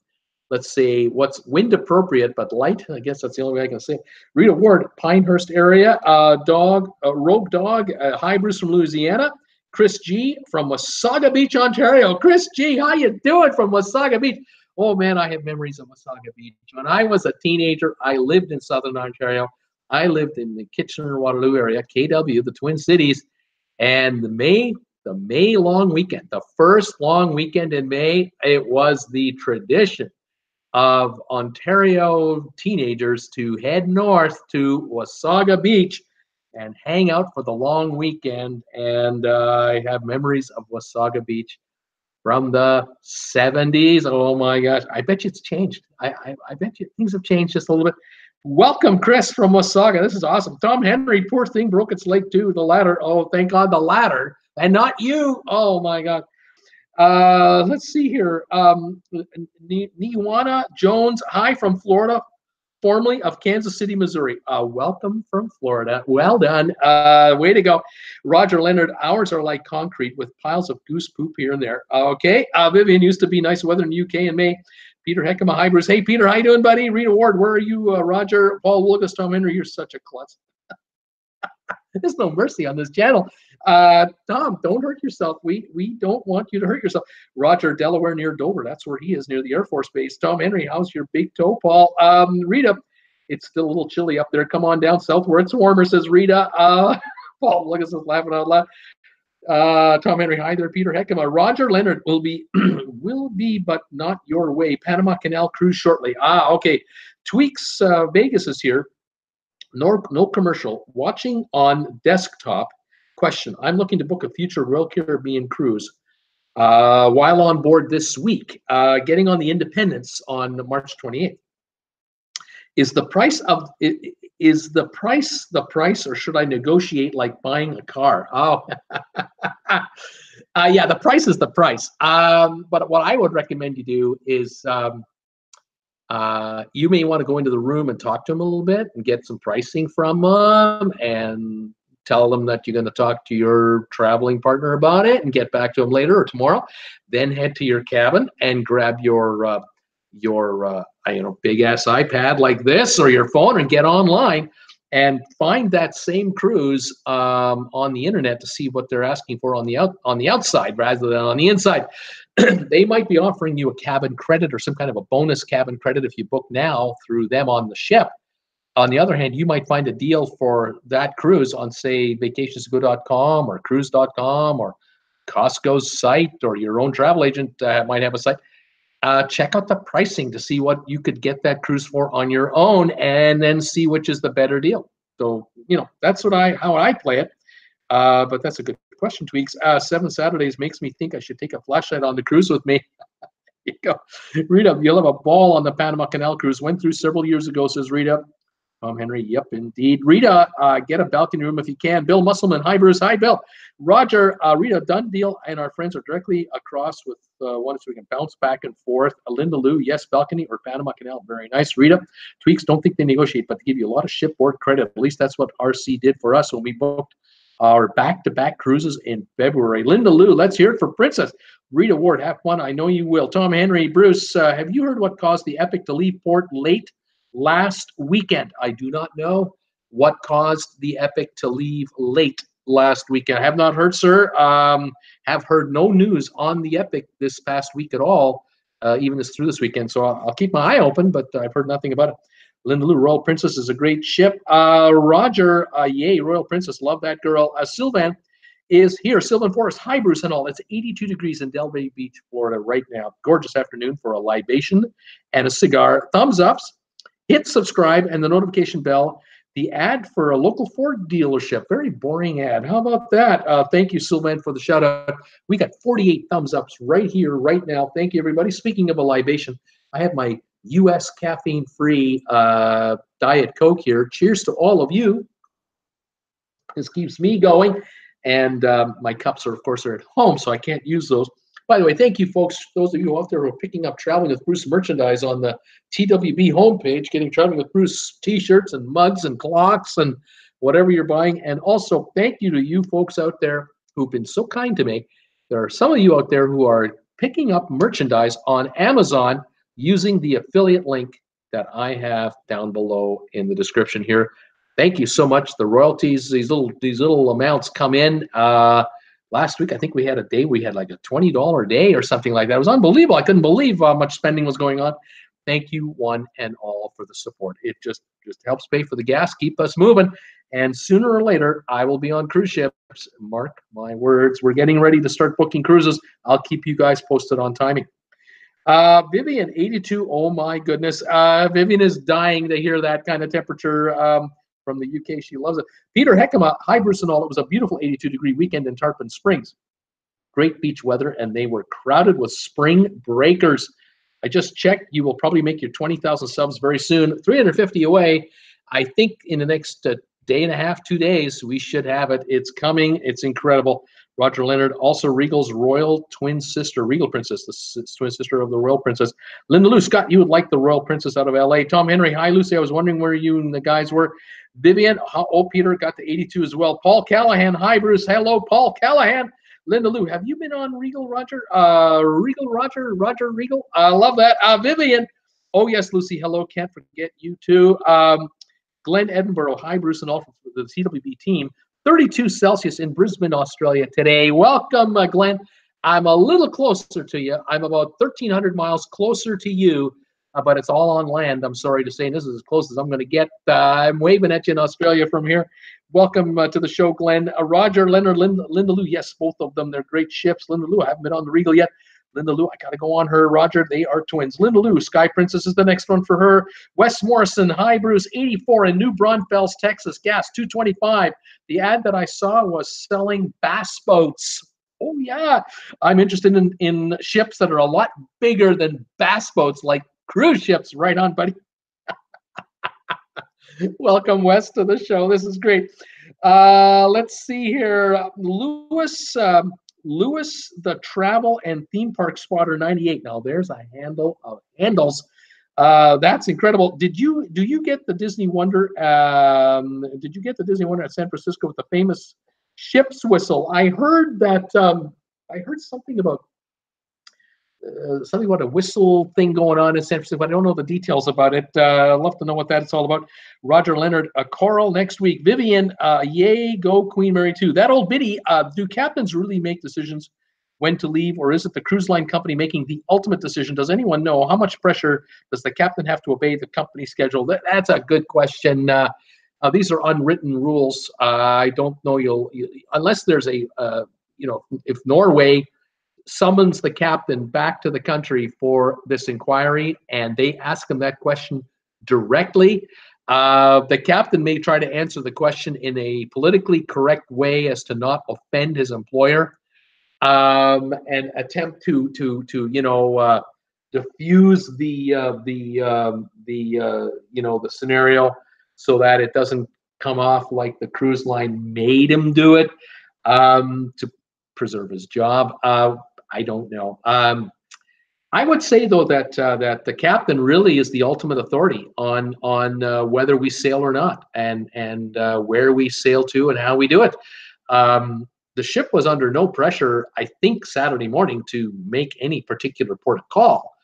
S1: let's say, what's wind appropriate but light. I guess that's the only way I can say it. Rita Ward, Pinehurst area, Rogue Dog, hi, Bruce from Louisiana. Chris G from Wasaga Beach, Ontario. Chris G, how you doing from Wasaga Beach? Oh, man, I have memories of Wasaga Beach. When I was a teenager, I lived in Southern Ontario. I lived in the Kitchener-Waterloo area, KW, the Twin Cities, and the May long weekend, the first long weekend in May, it was the tradition of Ontario teenagers to head north to Wasaga Beach and hang out for the long weekend. And I have memories of Wasaga Beach from the 70s. Oh my gosh, I bet you it's changed. I bet you things have changed just a little bit. Welcome, Chris from Wasaga. This is awesome. Tom Henry, poor thing, broke its leg too. The ladder. Oh, thank God, the ladder, and not you. Oh my God. Let's see here. Niwana Jones, hi from Florida, formerly of Kansas City, Missouri. Welcome from Florida. Well done. Way to go. Roger Leonard, ours are like concrete with piles of goose poop here and there. Okay. Vivian, used to be nice weather in the UK in May. Peter Heckema, hi, Bruce. Hey, Peter, how you doing, buddy? Rita Ward, where are you? Roger, Paul Lucas, Tom Henry, you're such a klutz. There's no mercy on this channel. Tom, don't hurt yourself. We don't want you to hurt yourself. Roger, Delaware near Dover. That's where he is, near the Air Force Base. Tom Henry, how's your big toe, Paul? Rita, it's still a little chilly up there. Come on down south where it's warmer, says Rita. Paul Lucas is laughing out loud. Tom Henry, hi there, Peter Heckema. Roger Leonard will be, but not your way. Panama Canal cruise shortly. Okay. Tweaks Vegas is here. No commercial. Watching on desktop. Question. I'm looking to book a future Royal Caribbean cruise while on board this week. Getting on the Independence on March 28th. Is the price, or should I negotiate like buying a car? Oh, yeah, the price is the price. But what I would recommend you do is you may want to go into the room and talk to them a little bit and get some pricing from them and tell them that you're going to talk to your traveling partner about it and get back to them later or tomorrow. Then head to your cabin and grab your big ass iPad like this or your phone and get online and find that same cruise on the internet to see what they're asking for on the outside rather than on the inside. They might be offering you a cabin credit or some kind of a bonus cabin credit if you book now through them on the ship. On the other hand, you might find a deal for that cruise on, say, vacationsgo.com or cruise.com or Costco's site, or your own travel agent might have a site. Check out the pricing to see what you could get that cruise for on your own, and then see which is the better deal. So, that's how I play it. But that's a good question, Tweaks. 7 Saturdays makes me think I should take a flashlight on the cruise with me. There you go. Rita, you'll have a ball on the Panama Canal cruise. Went through several years ago, says Rita. Tom Henry, yep, indeed. Rita, get a balcony room if you can. Bill Musselman, hi, Bruce. Hi, Bill. Roger, Rita, done deal, and our friends are directly across with one, so we can bounce back and forth. Linda Lou, yes, balcony or Panama Canal, very nice. Rita, Tweaks, don't think they negotiate, but they give you a lot of shipboard credit. At least that's what RC did for us when we booked our back-to-back cruises in February. Linda Lou, let's hear it for Princess. Rita Ward, have fun. I know you will. Tom Henry, Bruce, have you heard what caused the Epic to leave port late last weekend? I do not know what caused the Epic to leave late last weekend. I have not heard, sir. Have heard no news on the Epic this past week at all, even through this weekend. So I'll keep my eye open, but I've heard nothing about it. Linda Lou, Royal Princess is a great ship. Roger, yay, Royal Princess, love that girl. Sylvan is here. Sylvan Forest, hi, Bruce and all. It's 82 degrees in Delray Beach, Florida right now. Gorgeous afternoon for a libation and a cigar. Thumbs ups. Hit subscribe and the notification bell the ad for a local Ford dealership. Very boring ad. How about that? Thank you, Sylvain, for the shout out. We got 48 thumbs ups right here, right now. Thank you, everybody. Speaking of a libation, I have my U.S. caffeine-free Diet Coke here. Cheers to all of you. This keeps me going. And my cups are, of course, are at home, so I can't use those. By the way, thank you, folks, those of you out there who are picking up Traveling with Bruce merchandise on the TWB homepage, getting Traveling with Bruce T-shirts and mugs and clocks and whatever you're buying. And also, thank you to you folks out there who've been so kind to me. There are some of you out there who are picking up merchandise on Amazon using the affiliate link that I have down below in the description here. Thank you so much. The royalties, these little amounts come in. Last week, I think we had a day, we had like a $20 day or something like that. It was unbelievable. I couldn't believe how much spending was going on. Thank you, one and all, for the support. It just helps pay for the gas, keep us moving. And sooner or later, I will be on cruise ships. Mark my words. We're getting ready to start booking cruises. I'll keep you guys posted on timing. Vivian, 82. Oh, my goodness. Vivian is dying to hear that kind of temperature from the UK. She loves it. Peter Heckema, hi, Bruce and all. It was a beautiful 82-degree weekend in Tarpon Springs. Great beach weather, and they were crowded with spring breakers. I just checked. You will probably make your 20,000 subs very soon. 350 away. I think in the next day and a half, 2 days, we should have it. It's coming. It's incredible. Roger Leonard, also Regal's royal twin sister, Regal Princess, the twin sister of the Royal Princess. Linda Lou, Scott, you would like the Royal Princess out of LA. Tom Henry, hi, Lucy. I was wondering where you and the guys were. Vivian, oh, Peter got to 82 as well. Paul Callahan, hi, Bruce. Hello, Paul Callahan. Linda Lou, have you been on Regal, Roger? Roger Regal. I love that. Vivian, oh, yes, Lucy. Hello, can't forget you too. Glenn Edinburgh, hi, Bruce and all from the TWB team. 32 Celsius in Brisbane, Australia today. Welcome, Glenn. I'm a little closer to you. I'm about 1,300 miles closer to you, but it's all on land, I'm sorry to say. And this is as close as I'm going to get. I'm waving at you in Australia from here. Welcome to the show, Glenn. Roger, Leonard, Linda Lou. Yes, both of them. They're great ships. Linda Lou, I haven't been on the Regal yet. Linda Lou, I got to go on her. Roger, they are twins. Linda Lou, Sky Princess is the next one for her. Wes Morrison, hi, Bruce, 84 in New Braunfels, Texas. Gas, 225. The ad that I saw was selling bass boats. Oh, yeah. I'm interested in ships that are a lot bigger than bass boats, like cruise ships. Right on, buddy. Welcome, Wes, to the show. This is great. Let's see here. Lewis, the travel and theme park spotter 98. Now there's a handle of handles. That's incredible. Do you get the Disney Wonder? Did you get the Disney Wonder at San Francisco with the famous ship's whistle? I heard that. I heard something about a whistle thing going on in San Francisco, but I don't know the details about it. I'd love to know what that's all about. Roger Leonard, Coral next week. Vivian, yay, go Queen Mary 2. That old biddy, do captains really make decisions when to leave, or is it the cruise line company making the ultimate decision? Does anyone know how much pressure does the captain have to obey the company schedule? That's a good question. These are unwritten rules. I don't know. Unless there's a, if Norway summons the captain back to the country for this inquiry and they ask him that question directly, the captain may try to answer the question in a politically correct way as to not offend his employer, and attempt to diffuse the scenario so that it doesn't come off like the cruise line made him do it, to preserve his job. I don't know. I would say though that the captain really is the ultimate authority on whether we sail or not, and where we sail to and how we do it. The ship was under no pressure, I think, Saturday morning to make any particular port of call.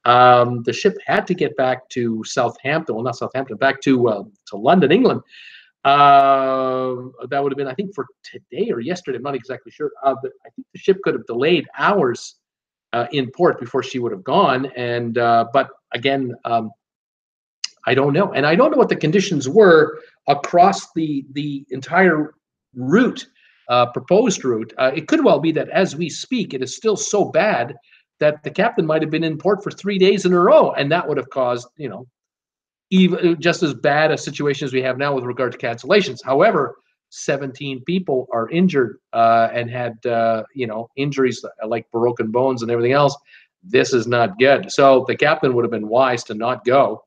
S1: The ship had to get back to Southampton. Well, not Southampton, back to London, England. That would have been, I think, for today or yesterday. I'm not exactly sure. I think the ship could have delayed hours in port before she would have gone. And but again, I don't know, and I don't know what the conditions were across the entire route, proposed route. It could well be that as we speak, it is still so bad that the captain might have been in port for 3 days in a row, and that would have caused, even just as bad a situation as we have now with regard to cancellations. However, 17 people are injured and had injuries like broken bones and everything else. This is not good. So the captain would have been wise to not go.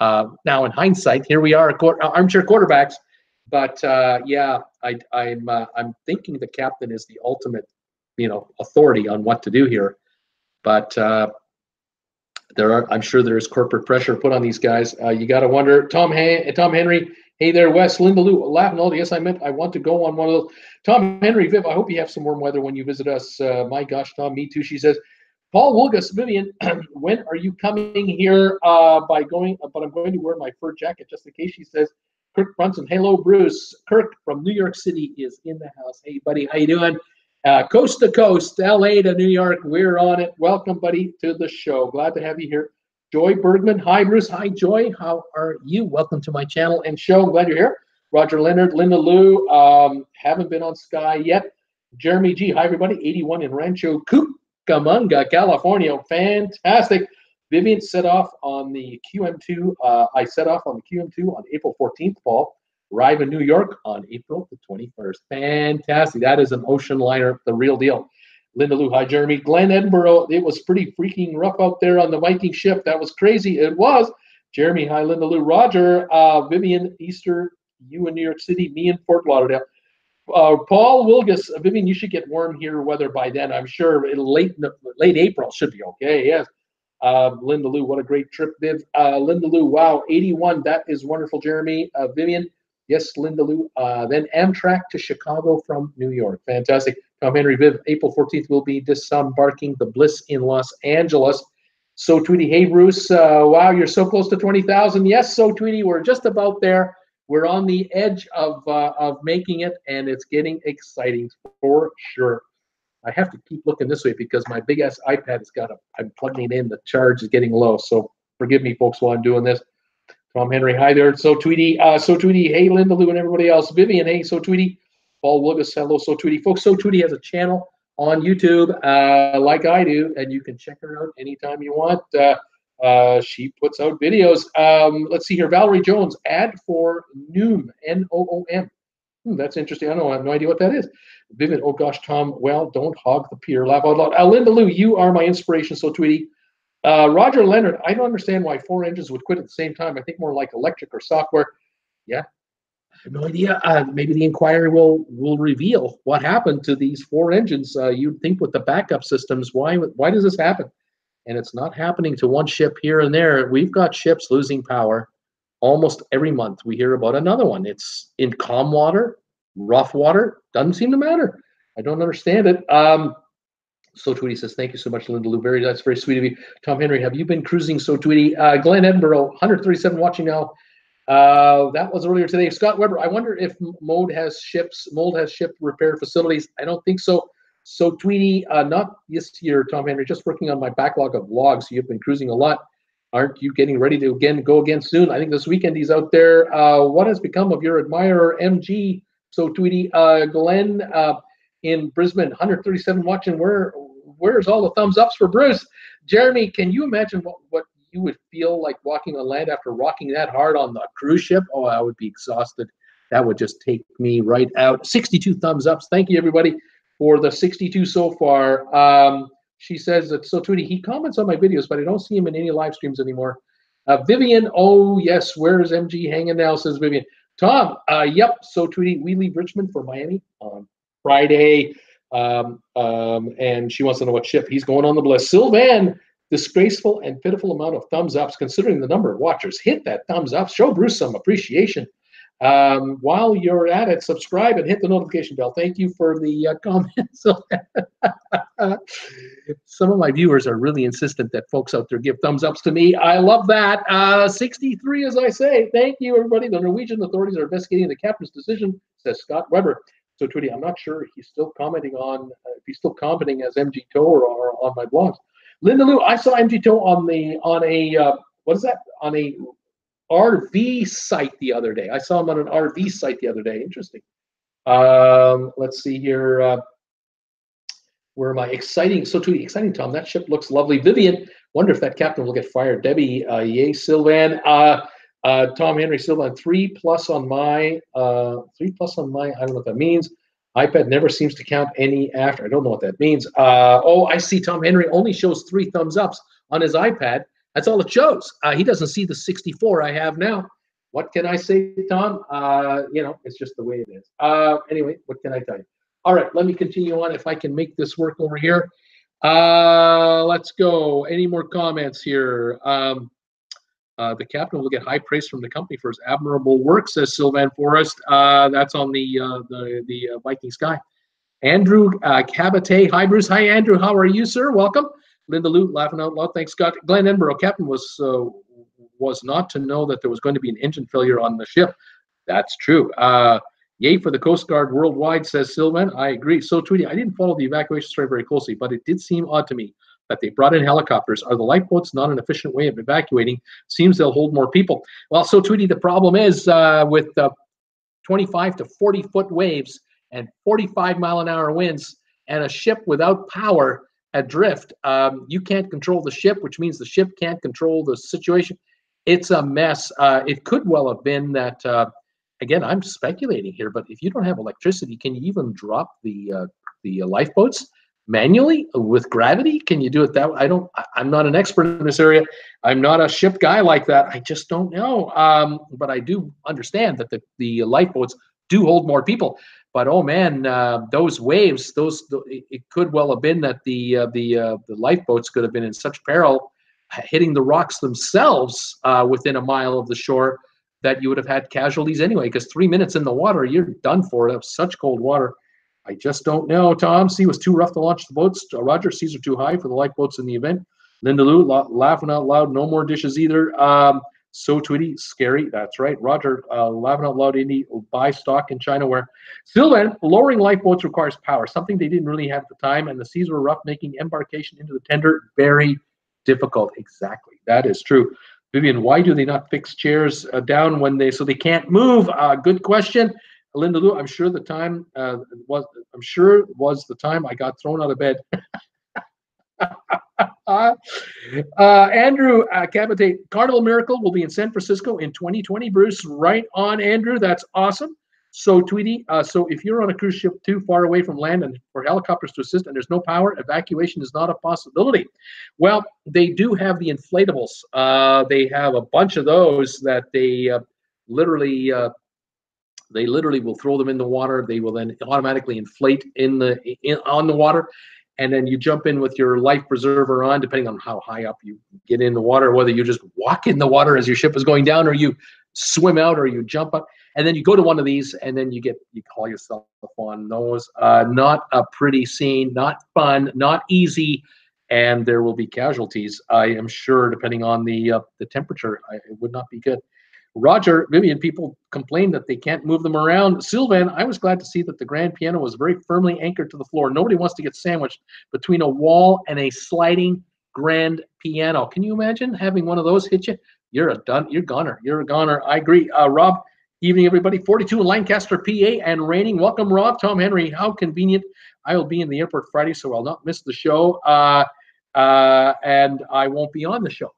S1: Now, in hindsight, here we are, armchair quarterbacks. But yeah, I'm thinking the captain is the ultimate, authority on what to do here. But I'm sure there's corporate pressure put on these guys. You got to wonder. Tom Henry, hey there, Wes, Linda Lou, laughing all. Yes, I want to go on one of those. Tom Henry, Viv, I hope you have some warm weather when you visit us. My gosh, Tom, me too. She says, Paul Wilgus, Vivian, when are you coming here? But I'm going to wear my fur jacket just in case. She says, Kirk Brunson, hello, Bruce. Kirk from New York City is in the house. Hey, buddy, how you doing? Coast to coast, LA to New York, we're on it. Welcome, buddy, to the show. Glad to have you here. Joy Bergman, hi, Bruce. Hi, Joy. How are you? Welcome to my channel and show. I'm glad you're here. Roger Leonard, Linda Lou, haven't been on Sky yet. Jeremy G, hi, everybody. 81 in Rancho Cucamonga, California. Fantastic. Vivian set off on the QM2. I set off on the QM2 on April 14th, Paul. Arrive in New York on April the 21st. Fantastic. That is an ocean liner, the real deal. Linda Lou, hi, Jeremy. Glen Edinburgh, it was pretty freaking rough out there on the Viking ship. That was crazy. It was. Jeremy, hi, Linda Lou. Roger, Vivian, Easter, you in New York City, me in Fort Lauderdale. Paul Wilgus, Vivian, you should get warm here weather by then. I'm sure late April should be okay. Yes. Linda Lou, what a great trip, Viv. Linda Lou, wow, 81. That is wonderful, Jeremy. Vivian, yes, Linda Lou. Then Amtrak to Chicago from New York. Fantastic. Tom Henry, Viv, April 14th will be disembarking the Bliss in Los Angeles. So Tweety, hey, Bruce. Wow, you're so close to 20,000. Yes, So Tweety, we're just about there. We're on the edge of making it, and it's getting exciting for sure. I have to keep looking this way because my big ass iPad has I'm plugging it in. The charge is getting low. So forgive me, folks, while I'm doing this. Tom Henry, hi there. So Tweety, hey, Linda Lou and everybody else. Vivian, hey, So Tweety. Paul Wilgus, hello, So Tweety. Folks, So Tweety has a channel on YouTube like I do, and you can check her out anytime you want. She puts out videos. Let's see here. Valerie Jones, ad for Noom, Noom. That's interesting. I have no idea what that is. Vivian, oh gosh, Tom, well, don't hog the pier. Laugh out loud. Linda Lou, you are my inspiration, So Tweety. Roger Leonard, I don't understand why 4 engines would quit at the same time. I think more like electric or software. Yeah, I have no idea. Maybe the inquiry will reveal what happened to these 4 engines. You'd think with the backup systems, why does this happen? And it's not happening to one ship here and there. We've got ships losing power almost every month. We hear about another one. It's in calm water, rough water, doesn't seem to matter. I don't understand it. So Tweety says, thank you so much, Linda Lou. That's very sweet of you. Tom Henry, have you been cruising, So Tweety? Glen Edinburgh, 137 watching now. That was earlier today. Scott Weber, I wonder if Mold has ship repair facilities. I don't think so. So Tweety, not this year, Tom Henry, just working on my backlog of vlogs. You've been cruising a lot. Aren't you getting ready to go again soon? I think this weekend he's out there. What has become of your admirer, MG? So Tweety, Glenn in Brisbane, 137 watching. Where's all the thumbs ups for Bruce? Jeremy, can you imagine what you would feel like walking on land after rocking that hard on the cruise ship? Oh, I would be exhausted. That would just take me right out. 62 thumbs ups. Thank you, everybody, for the 62 so far. She says that So Tweety, he comments on my videos, but I don't see him in any live streams anymore. Vivian, oh yes, where's MG hanging now, says Vivian. Tom, yep, So Tweety, we leave Richmond for Miami on Friday, and she wants to know what ship he's going on the Bliss. Sylvan, disgraceful and pitiful amount of thumbs ups considering the number of watchers. Hit that thumbs up, show Bruce some appreciation. While you're at it, subscribe and hit the notification bell. Thank you for the comments. Some of my viewers are really insistent that folks out there give thumbs ups to me. I love that. 63, as I say. Thank you, everybody. The Norwegian authorities are investigating the captain's decision, says Scott Weber. So Tweety, I'm not sure he's still commenting on if he's still commenting as MG Tow or on my blogs. Linda Lou, I saw MG Tow on a what is that? On a RV site the other day. I saw him on an RV site the other day. Interesting. Let's see here. Where am I? Exciting. So Tweety, exciting, Tom. That ship looks lovely. Vivian, wonder if that captain will get fired. Debbie, yay, Sylvan. Tom Henry still on 3+ on my 3+ on my. I don't know what that means. iPad never seems to count any after. I don't know what that means. Oh, I see. Tom Henry only shows 3 thumbs ups on his iPad. That's all it shows. He doesn't see the 64 I have now. What can I say, Tom? You know, it's just the way it is. Anyway, what can I tell you? All right, let me continue on. If I can make this work over here. Let's go. Any more comments here? The captain will get high praise from the company for his admirable work, says Sylvan Forrest. That's on the Viking Sky. Andrew Cabate. Hi, Bruce. Hi, Andrew. How are you, sir? Welcome. Linda Lute, laughing out loud. Thanks, Scott. Glenn Edinburgh. Captain was not to know that there was going to be an engine failure on the ship. That's true. Yay for the Coast Guard worldwide, says Sylvan. I agree. So, Tweety, I didn't follow the evacuation story very closely, but it did seem odd to me that they brought in helicopters. Are the lifeboats not an efficient way of evacuating? Seems they'll hold more people. Well, so Tweety, the problem is with 25 to 40-foot waves and 45-mile-an-hour winds and a ship without power adrift, you can't control the ship, which means the ship can't control the situation. It's a mess. It could well have been that, again, I'm speculating here, but if you don't have electricity, can you even drop the lifeboats manually with gravity? Can you do it that way? I'm not an expert in this area. I'm not a ship guy like that. I just don't know. But I do understand that the lifeboats do hold more people. But oh man, those waves, it could well have been that the lifeboats could have been in such peril, hitting the rocks themselves within a mile of the shore, that you would have had casualties anyway. Because 3 minutes in the water, you're done for. It was such cold water. I just don't know. Tom, sea was too rough to launch the boats. Roger, seas are too high for the lifeboats in the event. Linda Lou, laughing out loud. No more dishes either. So Tweety, scary. That's right. Roger, laughing out loud. Indy, buy stock in China where. Sylvan, lowering lifeboats requires power, something they didn't really have at the time, and the seas were rough, making embarkation into the tender very difficult. Exactly. That is true. Vivian, why do they not fix chairs down when they can't move? Good question. Linda Lou, I'm sure the time was the time I got thrown out of bed. Andrew Cabate, Carnival Miracle will be in San Francisco in 2020. Bruce, right on, Andrew. That's awesome. So, Tweety, so if you're on a cruise ship too far away from land and for helicopters to assist and there's no power, evacuation is not a possibility. Well, they do have the inflatables. They have a bunch of those that they literally will throw them in the water. They will then automatically inflate on the water. And then you jump in with your life preserver on, depending on how high up you get in the water, whether you just walk in the water as your ship is going down, or you swim out, or you jump up. And then you go to one of these, and then you call yourself on those. Not a pretty scene, not fun, not easy, and there will be casualties, I am sure, depending on the temperature. It would not be good. Roger, Vivian, people complain that they can't move them around. Sylvan, I was glad to see that the grand piano was very firmly anchored to the floor. Nobody wants to get sandwiched between a wall and a sliding grand piano. Can you imagine having one of those hit you? You're a goner. You're a goner. I agree. Rob, evening, everybody. 42 in Lancaster, PA, and raining. Welcome, Rob. Tom Henry, how convenient. I will be in the airport Friday, so I'll not miss the show. And I won't be on the show.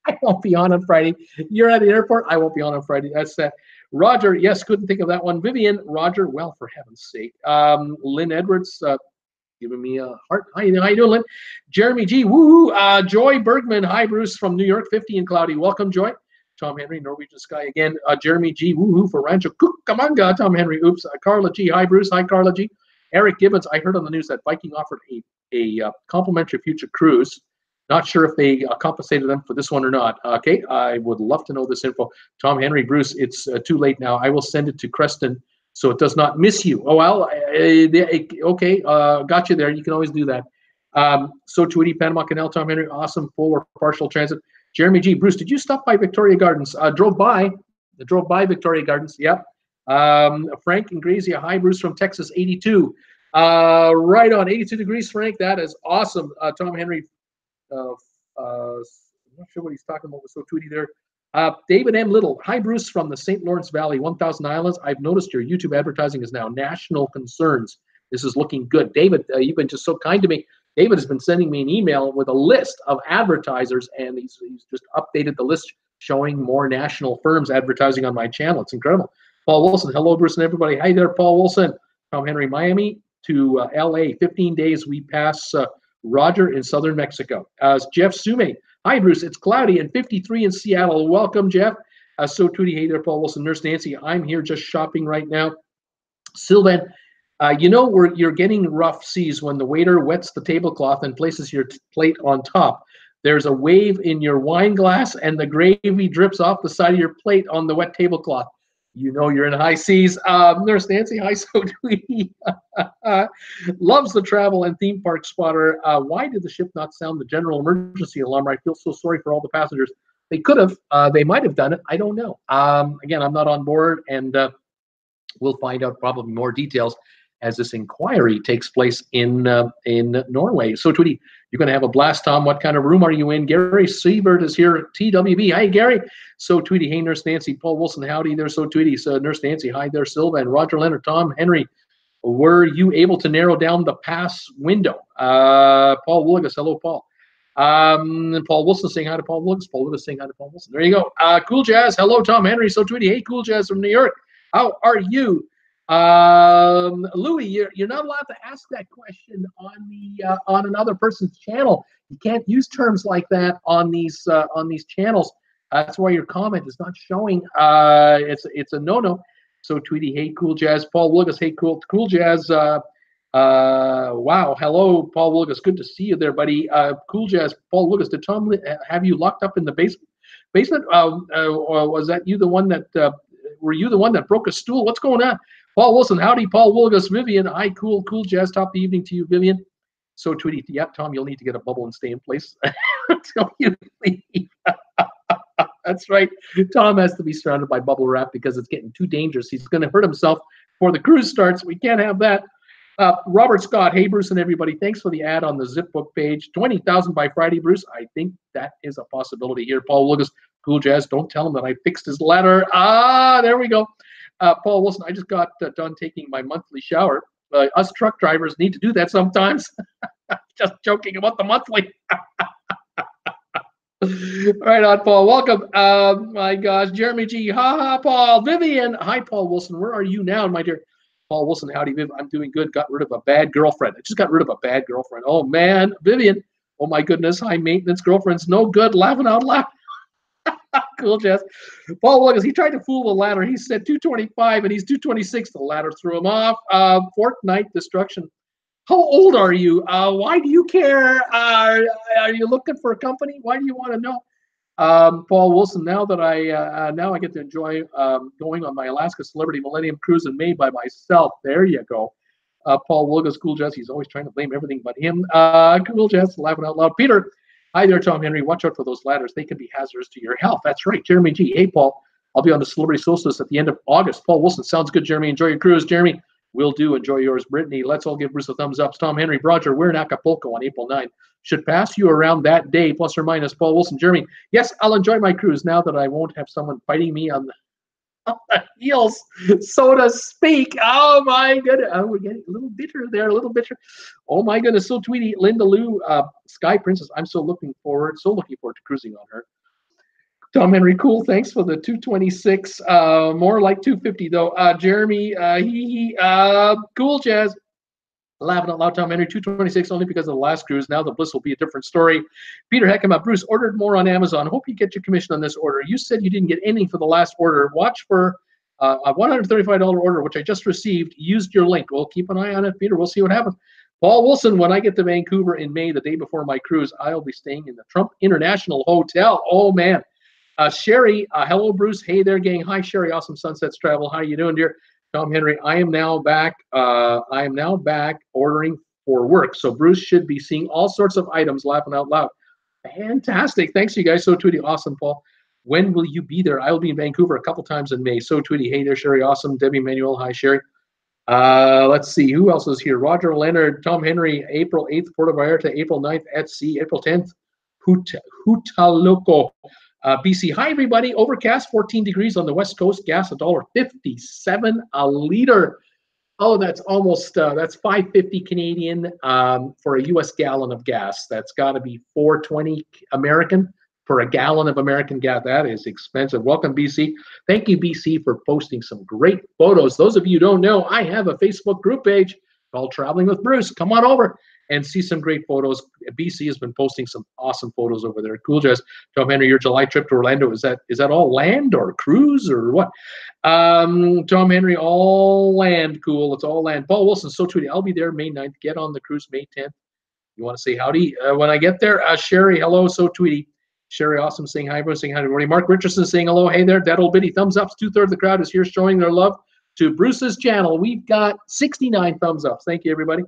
S1: I won't be on Friday. You're at the airport. I won't be on Friday. That's that. Roger, yes, couldn't think of that one. Vivian, Roger, well, for heaven's sake. Lynn Edwards, giving me a heart. How you doing, Lynn? Jeremy G, woohoo. Joy Bergman, hi, Bruce, from New York, 50 and cloudy. Welcome, Joy. Tom Henry, Norwegian Sky again. Jeremy G, woohoo, for Rancho Cucamonga. Tom Henry, oops. Carla G, hi, Bruce. Hi, Carla G. Eric Gibbons, I heard on the news that Viking offered a complimentary future cruise. Not sure if they compensated them for this one or not. Okay, I would love to know this info. Tom Henry, Bruce, it's too late now. I will send it to Creston so it does not miss you. Oh, well, okay, got you there. You can always do that. So Tweety, Panama Canal, Tom Henry, awesome, full or partial transit. Jeremy G, Bruce, did you stop by Victoria Gardens? Drove by Victoria Gardens, yep. Frank and Grazia, hi, Bruce from Texas, 82. Right on, 82 degrees, Frank, that is awesome. Tom Henry, I'm not sure what he's talking about with So Tweety there. David M. Little, hi Bruce from the St. Lawrence Valley, 1,000 Islands. I've noticed your YouTube advertising is now national concerns. This is looking good. David, you've been just so kind to me. David has been sending me an email with a list of advertisers, and he's just updated the list, showing more national firms advertising on my channel. It's incredible. Paul Wilson, hello, Bruce and everybody. Hi there, Paul Wilson. Tom Henry, Miami to LA, 15 days. We pass Roger in southern Mexico. Jeff Sume, hi, Bruce. It's cloudy and 53 in Seattle. Welcome, Jeff. So Tweety, hey there, Paul Wilson. Nurse Nancy, I'm here just shopping right now. Sylvan, you know where you're getting rough seas when the waiter wets the tablecloth and places your plate on top. There's a wave in your wine glass and the gravy drips off the side of your plate on the wet tablecloth. You know you're in high seas. Nurse Nancy, hi, so Tweety. Loves the travel and theme park spotter. Why did the ship not sound the general emergency alarm? I feel so sorry for all the passengers. They could have. They might have done it. I don't know. Again, I'm not on board, and we'll find out probably more details as this inquiry takes place in Norway. So, Tweety, you're going to have a blast, Tom. What kind of room are you in? Gary Siebert is here. TWB. Hi, Gary. So, Tweety. Hey, Nurse Nancy. Paul Wilson. Howdy there. So, Tweety. So, Nurse Nancy. Hi there, Silva. And Roger Leonard. Tom Henry. Were you able to narrow down the pass window? Paul Willigas. Hello, Paul. Paul Wilson saying hi to Paul Willigas. Paul Willigas saying hi to Paul Wilson. There you go. Cool Jazz. Hello, Tom Henry. So, Tweety. Hey, Cool Jazz from New York. How are you? Louis, you're not allowed to ask that question on another person's channel. You can't use terms like that on these channels. That's why your comment is not showing. It's a no-no. So Tweety, hey, Cool Jazz. Paul Willigas, hey, Cool Jazz. Wow, hello, Paul Willigas. Good to see you there, buddy. Cool Jazz. Paul Willigas, did Tom have you locked up in the basement? Or was that you the one that? Were you the one that broke a stool? What's going on? Paul Wilson, howdy, Paul Willigas, Vivian. Hi, Cool Jazz. Top of the evening to you, Vivian. So, Tweety, yeah, Tom, you'll need to get a bubble and stay in place until you leave. That's right. Tom has to be surrounded by bubble wrap because it's getting too dangerous. He's going to hurt himself before the cruise starts. We can't have that. Robert Scott, hey, Bruce and everybody. Thanks for the ad on the zip book page. 20,000 by Friday, Bruce. I think that is a possibility here. Paul Willigas, Cool Jazz, don't tell him that I fixed his ladder. There we go. Paul Wilson, I just got done taking my monthly shower. Us truck drivers need to do that sometimes. Just joking about the monthly. Right on, Paul. Welcome. My gosh, Jeremy G. Ha, Paul. Vivian. Hi, Paul Wilson. Where are you now, my dear? Paul Wilson, howdy, Viv. I'm doing good. Got rid of a bad girlfriend. I just got rid of a bad girlfriend. Oh, man. Vivian. Oh, my goodness. High maintenance girlfriend's no good. Laughing out loud. Cool Jazz. Paul Williams, he tried to fool the ladder. He said 225 and he's 226. The ladder threw him off. Fortnite destruction. How old are you? Why do you care? Are you looking for a company? Why do you want to know? Paul Wilson, now that I get to enjoy going on my Alaska Celebrity Millennium Cruise in May by myself. There you go. Paul Williams, Cool Jazz. He's always trying to blame everything but him. Cool Jazz, laughing out loud. Peter. Hi there, Tom Henry. Watch out for those ladders. They can be hazardous to your health. That's right. Jeremy G. Hey, Paul. I'll be on the Celebrity Solstice at the end of August. Paul Wilson. Sounds good, Jeremy. Enjoy your cruise, Jeremy. Will do. Enjoy yours, Brittany. Let's all give Bruce a thumbs up. Tom Henry. Roger, we're in Acapulco on April 9th. Should pass you around that day, plus or minus. Paul Wilson. Jeremy. Yes, I'll enjoy my cruise now that I won't have someone fighting me on the heels, so to speak. Oh my goodness. We're getting a little bitter there, a little bitter. Oh my goodness. So Tweety, Linda Lou, Sky Princess. I'm so looking forward to cruising on her. Tom Henry, cool. Thanks for the 226. More like 250 though. Jeremy, Cool Jazz. Laughing out loud, Tom Henry, 226 only because of the last cruise. Now the bliss will be a different story. Peter Heckema, Bruce, ordered more on Amazon. Hope you get your commission on this order. You said you didn't get anything for the last order. Watch for a $135 order, which I just received. Used your link. We'll keep an eye on it, Peter. We'll see what happens. Paul Wilson, when I get to Vancouver in May, the day before my cruise, I'll be staying in the Trump International Hotel. Oh, man. Sherry, hello, Bruce. Hey there, gang. Hi, Sherry. Awesome Sunsets Travel. How you doing, dear? Tom Henry, I am now back. Ordering for work. So Bruce should be seeing all sorts of items. Laughing out loud. Fantastic. Thanks, you guys. So Tweety, awesome, Paul. When will you be there? I will be in Vancouver a couple times in May. So Tweety, hey there, Sherry. Awesome. Debbie Manuel, hi, Sherry. Let's see. Who else is here? Roger Leonard, Tom Henry, April 8th, Puerto Vallarta, April 9th at sea, April 10th, Huatulco. BC. Hi, everybody. Overcast, 14 degrees on the West Coast. Gas, $1.57 a liter. Oh, that's almost, that's $5.50 Canadian for a U.S. gallon of gas. That's got to be $4.20 American. for a gallon of American gas. That is expensive. Welcome, BC. Thank you, BC, for posting some great photos. Those of you who don't know, I have a Facebook group page called Traveling with Bruce. Come on over and see some great photos. BC has been posting some awesome photos over there. Cool, Jess. Tom Henry, your July trip to Orlando, is that all land or cruise or what? Tom Henry, all land. Cool. It's all land. Paul Wilson, so tweety. I'll be there May 9th. Get on the cruise May 10th. You want to say howdy when I get there? Sherry, hello, so tweety. Sherry, awesome, saying hi, everyone, saying hi to everybody. Mark Richardson saying hello. Hey there, that old bitty. Thumbs ups. 2/3 of the crowd is here showing their love to Bruce's channel. We've got 69 thumbs ups. Thank you, everybody.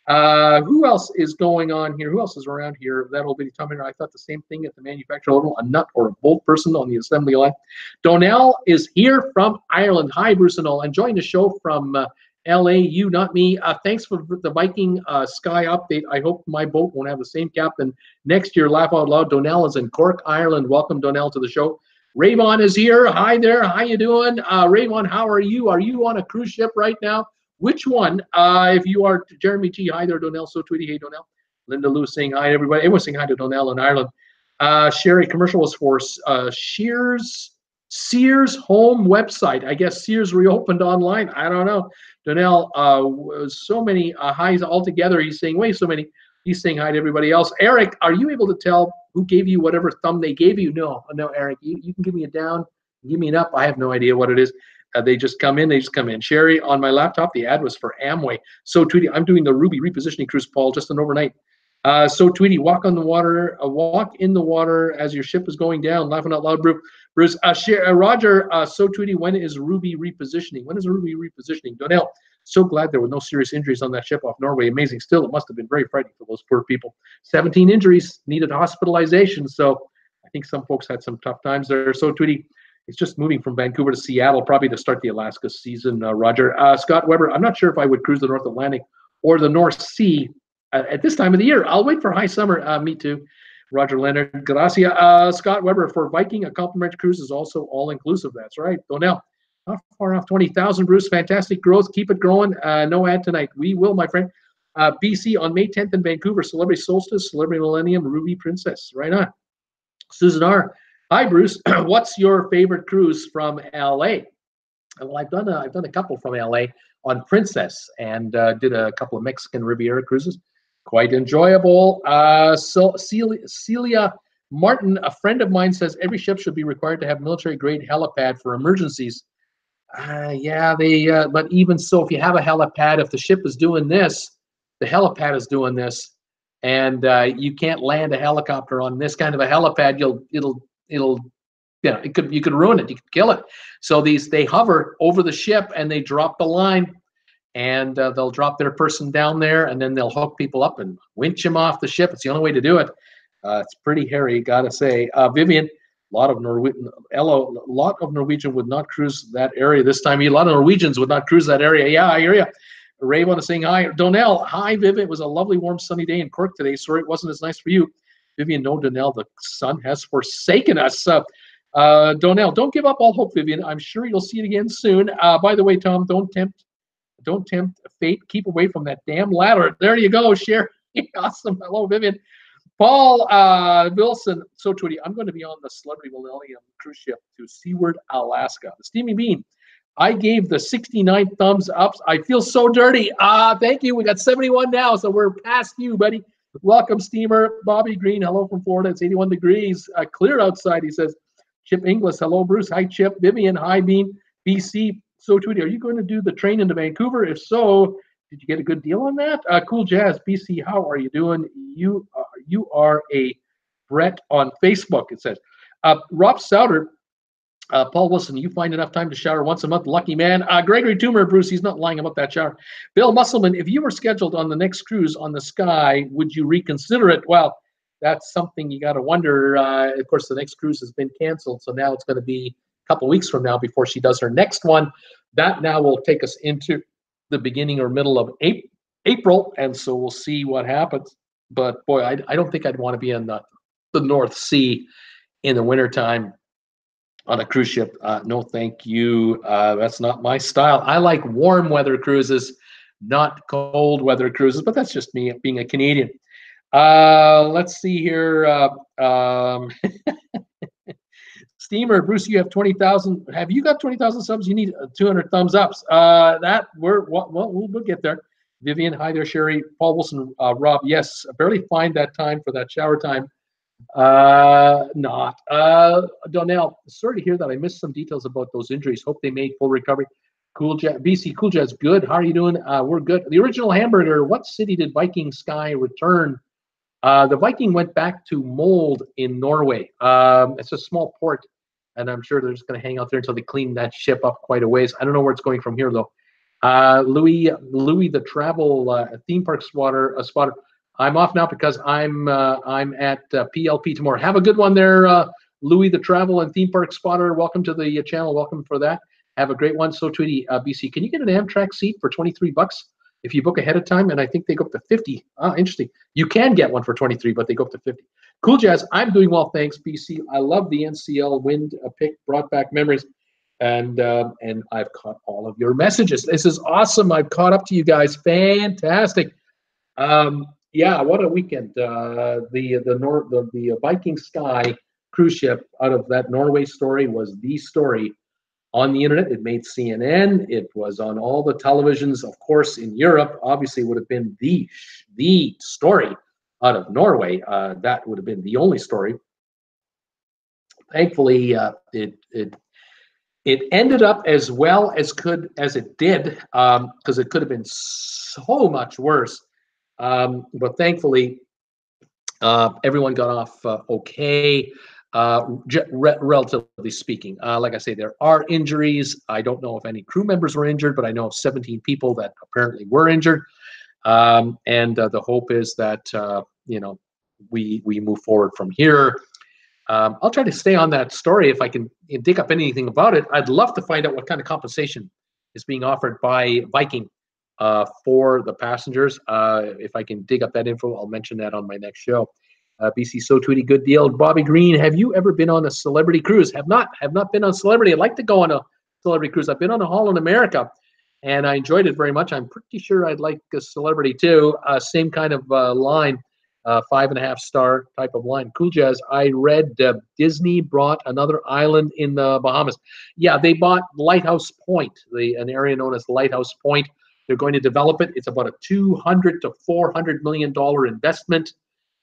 S1: Who else is going on here? Who else is around here? That old bitty Tom Henry. I thought the same thing at the manufacturer level, a nut or a bolt person on the assembly line. Donnell is here from Ireland. Hi, Bruce and all. Enjoying the show from LA, you, not me. Thanks for the Viking Sky update. I hope my boat won't have the same captain next year. Laugh out loud. Donnell is in Cork, Ireland. Welcome, Donnell, to the show. Rayvon is here. Hi there. How you doing? Rayvon, how are you? Are you on a cruise ship right now? Which one? If you are, Jeremy G. Hi there, Donnell. So tweety. Hey, Donnell. Linda Lou saying hi, everybody. Everyone's saying hi to Donnell in Ireland. Sherry, commercial was for Sears home website. I guess Sears reopened online. I don't know. Donnell, so many highs altogether. He's saying way so many. He's saying hi to everybody else. Eric, are you able to tell who gave you whatever thumb they gave you? No, Eric. You can give me a down, give me an up. I have no idea what it is. They just come in. Sherry, on my laptop, the ad was for Amway. So Tweety, I'm doing the Ruby repositioning cruise, Paul, just an overnight. So Tweety, walk in the water as your ship is going down. Laughing out loud, Bruce. Roger, so Tweety, when is Ruby repositioning? When is Ruby repositioning? Donnell, so glad there were no serious injuries on that ship off Norway. Amazing. Still, it must have been very frightening for those poor people. 17 injuries, needed hospitalization. So I think some folks had some tough times there. So Tweety, it's just moving from Vancouver to Seattle, probably to start the Alaska season, Roger. Scott Weber, I'm not sure if I would cruise the North Atlantic or the North Sea at this time of the year. I'll wait for high summer. Me too. Roger Leonard, gracia. Scott Weber, for Viking, a complimentary cruise is also all-inclusive. That's right. Donnell, not far off 20,000, Bruce. Fantastic growth. Keep it growing. No ad tonight. We will, my friend. BC on May 10th in Vancouver, Celebrity Solstice, Celebrity Millennium, Ruby Princess. Right on. Susan R. Hi, Bruce. What's your favorite cruise from LA? Well, I've done a couple from LA on Princess, and did a couple of Mexican Riviera cruises. Quite enjoyable. So Celia Martin, a friend of mine, says every ship should be required to have military-grade helipad for emergencies. Yeah, but even so, if you have a helipad, if the ship is doing this, the helipad is doing this, and you can't land a helicopter on this kind of a helipad, you could ruin it. You could kill it. So they hover over the ship and they drop the line, and they'll drop their person down there, and then they'll hook people up and winch them off the ship. It's the only way to do it. It's pretty hairy, gotta say. Vivian, a lot of Norwegian would not cruise that area this time. A lot of Norwegians would not cruise that area. Yeah, I hear you. Ray want to saying hi. Donnell, hi, Vivian. It was a lovely, warm, sunny day in Cork today. Sorry it wasn't as nice for you. Vivian, no, Donnell, the sun has forsaken us. Donnell, don't give up all hope, Vivian. I'm sure you'll see it again soon. By the way, Tom, don't tempt fate. Keep away from that damn ladder. There you go, Sherry. Awesome. Hello, Vivian. Paul Wilson, so tweety. I'm going to be on the Celebrity Millennium cruise ship to Seward, Alaska. The Steamy Bean. I gave the 69 thumbs ups. I feel so dirty. Thank you. We got 71 now, so we're past you, buddy. Welcome, Steamer. Bobby Green, hello from Florida. It's 81 degrees. Clear outside, he says. Chip Inglis, hello, Bruce. Hi, Chip. Vivian, hi, Bean. BC, so tweety. Are you going to do the train into Vancouver? If so, did you get a good deal on that? Cool Jazz, BC, how are you doing? You are a Brett on Facebook, it says. Rob Souter, Paul Wilson, you find enough time to shower once a month. Lucky man. Gregory Toomer, Bruce, he's not lying about that shower. Bill Musselman, if you were scheduled on the next cruise on the Sky, would you reconsider it? Well, that's something you got to wonder. Of course, the next cruise has been canceled, so now it's going to be a couple weeks from now before she does her next one. That now will take us into the beginning or middle of April, and so we'll see what happens. But boy, I don't think I'd want to be in the North Sea in the wintertime on a cruise ship. No, thank you. That's not my style. I like warm weather cruises, not cold weather cruises, but that's just me being a Canadian. Let's see here. Steamer, Bruce, you have 20,000. Have you got 20,000 subs? You need 200 thumbs ups. We'll get there. Vivian, hi there. Sherry, Paul Wilson, Rob, yes. I barely find that time for that shower time. Donnell, sorry to hear that. I missed some details about those injuries. Hope they made full recovery. Cool Jazz, BC Cool Jazz, good. How are you doing? We're good. The original hamburger, what city did Viking Sky return? The Viking went back to Mold in Norway. It's a small port, and I'm sure they're just going to hang out there until they clean that ship up quite a ways. I don't know where it's going from here, though. Louis, the travel theme park spotter. I'm off now because I'm at PLP tomorrow. Have a good one there, Louis, the travel and theme park spotter. Welcome to the channel. Welcome for that. Have a great one. So Tweety, BC, can you get an Amtrak seat for 23 bucks if you book ahead of time? And I think they go up to 50. Ah, interesting. You can get one for 23, but they go up to 50. Cool Jazz, I'm doing well, thanks, BC. I love the NCL wind pick, brought back memories. And I've caught all of your messages. This is awesome. I've caught up to you guys. Fantastic. Yeah, what a weekend. The Viking Sky cruise ship out of that Norway story was the story on the internet. It made CNN. It was on all the televisions, of course, in Europe. Obviously, would have been the story out of Norway. That would have been the only story. Thankfully, it ended up as well as it did, because it could have been so much worse. But thankfully, everyone got off okay. Relatively speaking. Like I say, there are injuries. I don't know if any crew members were injured, but I know of 17 people that apparently were injured. And the hope is that we move forward from here. I'll try to stay on that story if I can dig up anything about it. I'd love to find out what kind of compensation is being offered by Viking for the passengers. If I can dig up that info, I'll mention that on my next show. BC So Tweety, good deal. Bobby Green, have you ever been on a celebrity cruise? Have not been on celebrity. I'd like to go on a celebrity cruise. I've been on a Holland America, and I enjoyed it very much. I'm pretty sure I'd like a celebrity too. Same kind of line, 5.5-star type of line. Cool Jazz, I read Disney brought another island in the Bahamas. Yeah, they bought Lighthouse Point, an area known as Lighthouse Point. They're going to develop it. It's about a $200 to $400 million investment.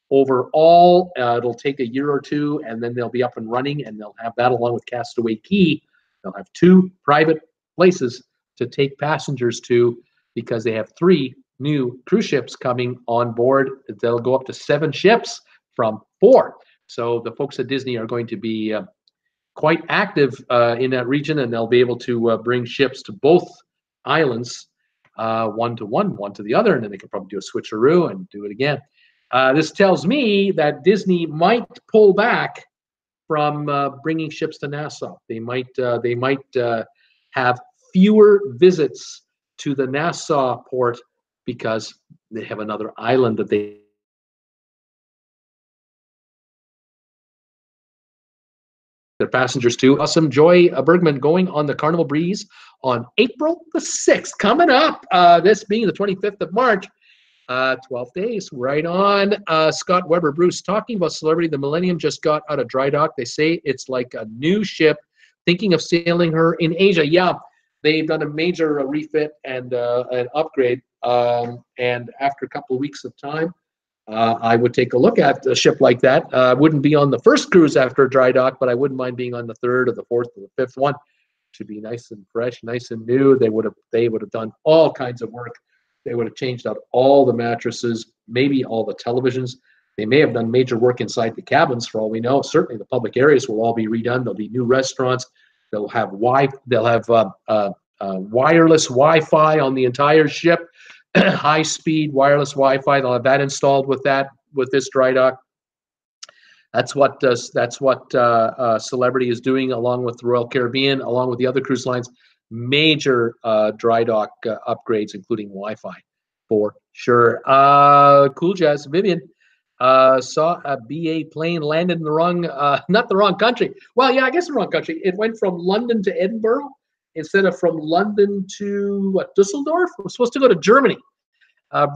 S1: Overall, it'll take a year or two, and then they'll be up and running, and they'll have that along with Castaway Cay. They'll have 2 private places to take passengers to, because they have 3 new cruise ships coming on board. They'll go up to 7 ships from 4. So the folks at Disney are going to be quite active in that region, and they'll be able to bring ships to both islands, one to one, one to the other, and then they can probably do a switcheroo and do it again. This tells me that Disney might pull back from bringing ships to Nassau. They might have fewer visits to the Nassau port because they have another island that they their passengers to. Awesome. Joy Bergman going on the Carnival Breeze on April the 6th, coming up, this being the 25th of March. 12 days, right on. Scott Weber, Bruce, talking about celebrity, the Millennium just got out of dry dock. They say it's like a new ship, thinking of sailing her in Asia. Yeah, they've done a major refit and an upgrade. And after a couple of weeks of time, I would take a look at a ship like that. Wouldn't be on the first cruise after a dry dock, but I wouldn't mind being on the 3rd or the 4th or the 5th one. Should be nice and fresh, nice and new. They would have done all kinds of work. They would have changed out all the mattresses, maybe all the televisions. They may have done major work inside the cabins, for all we know. Certainly, the public areas will all be redone. There'll be new restaurants. They'll have wireless Wi-Fi on the entire ship, high-speed wireless Wi-Fi. They'll have that installed with this dry dock. That's what Celebrity is doing, along with the Royal Caribbean, along with the other cruise lines. Major dry dock upgrades, including Wi-Fi, for sure. Cool Jazz, Vivian, saw a BA plane landed in the wrong, not the wrong country. Well, yeah, I guess the wrong country. It went from London to Edinburgh instead of from London to what, Dusseldorf? It was supposed to go to Germany.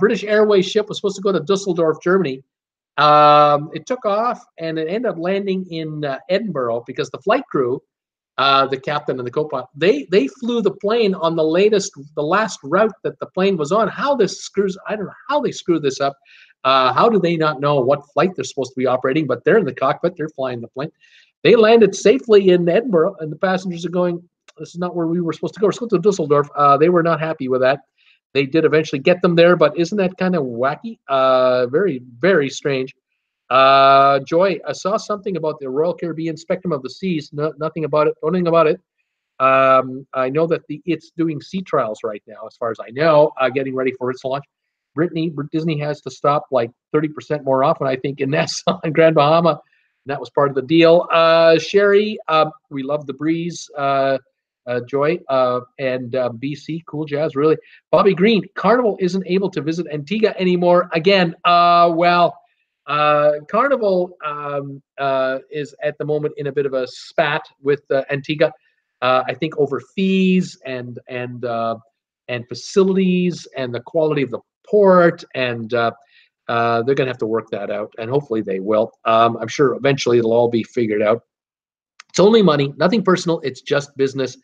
S1: British Airways ship was supposed to go to Dusseldorf, Germany, It took off and it ended up landing in Edinburgh because the flight crew, the captain and the co-pilot, they flew the plane on the last route that the plane was on. How this screws, I don't know how they screwed this up. How do they not know what flight they're supposed to be operating? But they're in the cockpit, they're flying the plane. They landed safely in Edinburgh, and the passengers are going, this is not where we were supposed to go. We're supposed to Dusseldorf. They were not happy with that. They did eventually get them there, but isn't that kind of wacky? Very, very strange. Joy, I saw something about the Royal Caribbean Spectrum of the Seas. No, nothing about it. Nothing about it. I know that it's doing sea trials right now, as far as I know, getting ready for its launch. Disney has to stop like 30% more often, I think, in Nassau and Grand Bahama. And that was part of the deal. Sherry, we love the breeze. Joy, and BC, cool jazz, really. Bobby Green, Carnival isn't able to visit Antigua anymore. Again, Carnival is at the moment in a bit of a spat with Antigua. I think over fees and facilities and the quality of the port, and they're going to have to work that out, and hopefully they will. I'm sure eventually it'll all be figured out. It's only money, nothing personal. It's just business.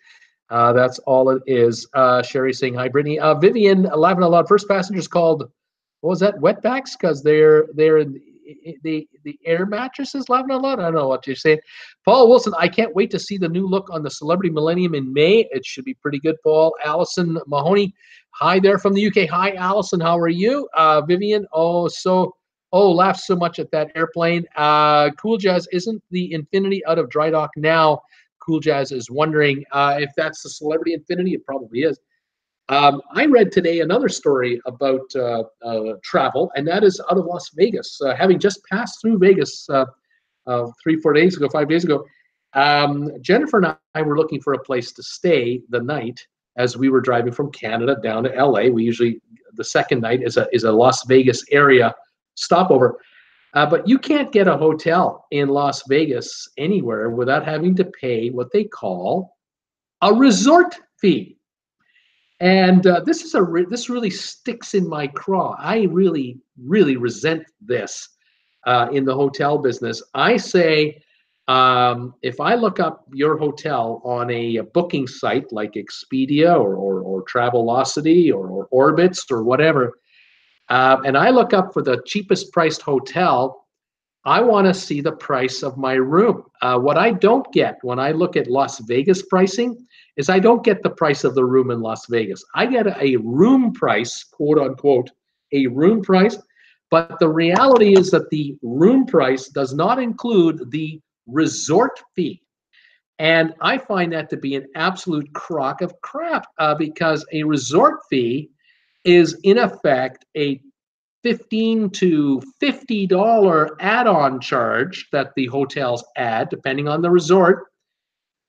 S1: That's all it is. Sherry saying hi, Brittany. Vivian, laughing out loud. First passengers called, what was that? Wetbacks, because they're in the air mattresses. Laughing out loud. I don't know what you're saying. Paul Wilson, I can't wait to see the new look on the Celebrity Millennium in May. It should be pretty good. Paul. Allison Mahoney, hi there from the UK. Hi, Allison. How are you? Vivian. Laughed so much at that airplane. Cool Jazz, isn't the Infinity out of dry dock now? Cool Jazz is wondering if that's the Celebrity Infinity. It probably is. I read today another story about travel, and that is out of Las Vegas. Having just passed through Vegas 5 days ago, Jennifer and I were looking for a place to stay the night as we were driving from Canada down to LA. We usually, the second night is a Las Vegas area stopover. But you can't get a hotel in Las Vegas anywhere without having to pay what they call a resort fee. And this really sticks in my craw. I really, really resent this in the hotel business. I say, if I look up your hotel on a booking site like Expedia or Travelocity or Orbitz or whatever, and I look up for the cheapest priced hotel, I want to see the price of my room. What I don't get when I look at Las Vegas pricing is I don't get the price of the room in Las Vegas. I get a room price, quote unquote, a room price, but the reality is that the room price does not include the resort fee. And I find that to be an absolute crock of crap because a resort fee is in effect a $15 to $50 add-on charge that the hotels add, depending on the resort,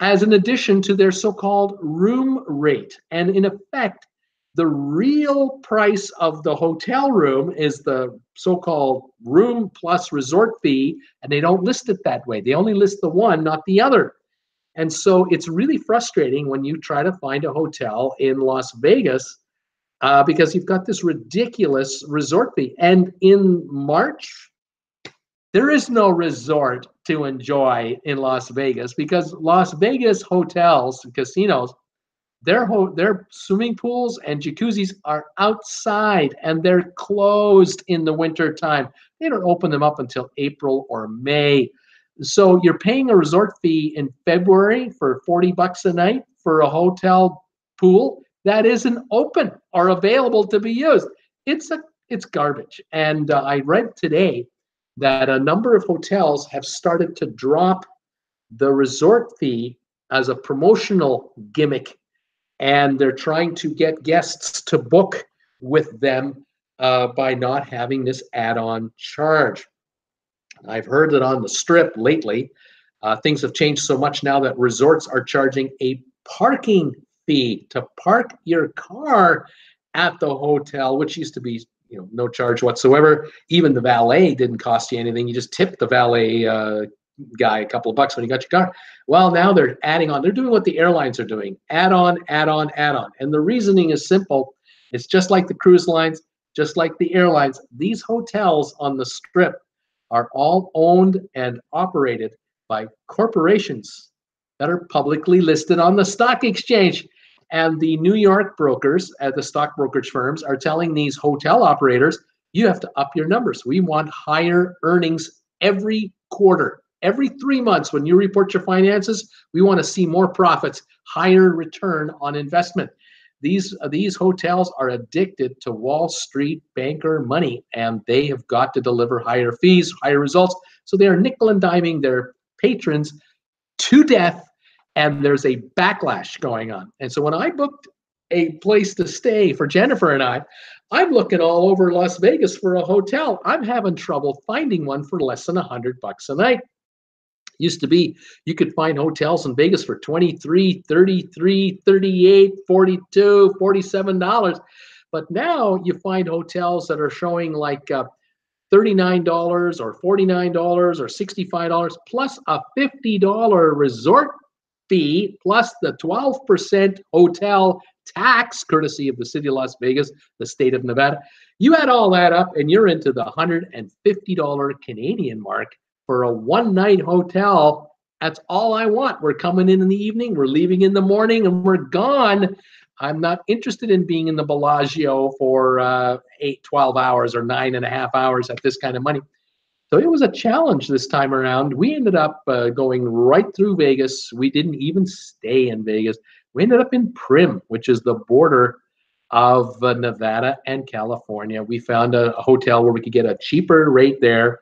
S1: as an addition to their so-called room rate. And in effect, the real price of the hotel room is the so-called room plus resort fee, and they don't list it that way. They only list the one, not the other. And so it's really frustrating when you try to find a hotel in Las Vegas because you've got this ridiculous resort fee. And in March, there is no resort to enjoy in Las Vegas because Las Vegas hotels and casinos, their swimming pools and jacuzzis are outside and they're closed in the winter time. They don't open them up until April or May. So you're paying a resort fee in February for $40 a night for a hotel pool that isn't open or available to be used. It's garbage. And I read today that a number of hotels have started to drop the resort fee as a promotional gimmick, and they're trying to get guests to book with them by not having this add-on charge. I've heard that on the Strip lately, things have changed so much now that resorts are charging a parking fee to park your car at the hotel, which used to be no charge whatsoever. Even the valet didn't cost you anything. You just tipped the valet guy a couple of bucks when you got your car. Well, now they're adding on. They're doing what the airlines are doing. Add on, add on, add on. And the reasoning is simple. It's just like the cruise lines, just like the airlines. These hotels on the Strip are all owned and operated by corporations that are publicly listed on the stock exchange. And the New York brokers at the stock brokerage firms are telling these hotel operators, you have to up your numbers. We want higher earnings every quarter. Every 3 months, when you report your finances, we want to see more profits, higher return on investment. These hotels are addicted to Wall Street banker money, and they have got to deliver higher fees, higher results. So they are nickel and diming their patrons to death, and there's a backlash going on. And so when I booked a place to stay for Jennifer and I'm looking all over Las Vegas for a hotel. I'm having trouble finding one for less than $100 a night. Used to be you could find hotels in Vegas for $23, $33, $38, $42, $47. But now you find hotels that are showing like $39 or $49 or $65 plus a $50 resort fee plus the 12% hotel tax courtesy of the city of Las Vegas, the state of Nevada. You add all that up and you're into the $150 Canadian mark for a one-night hotel. That's all I want. We're coming in the evening, we're leaving in the morning, and we're gone. I'm not interested in being in the Bellagio for 12 hours or 9.5 hours at this kind of money. So it was a challenge this time around. We ended up going right through Vegas. We didn't even stay in Vegas. We ended up in Primm, which is the border of Nevada and California. We found a hotel where we could get a cheaper rate there,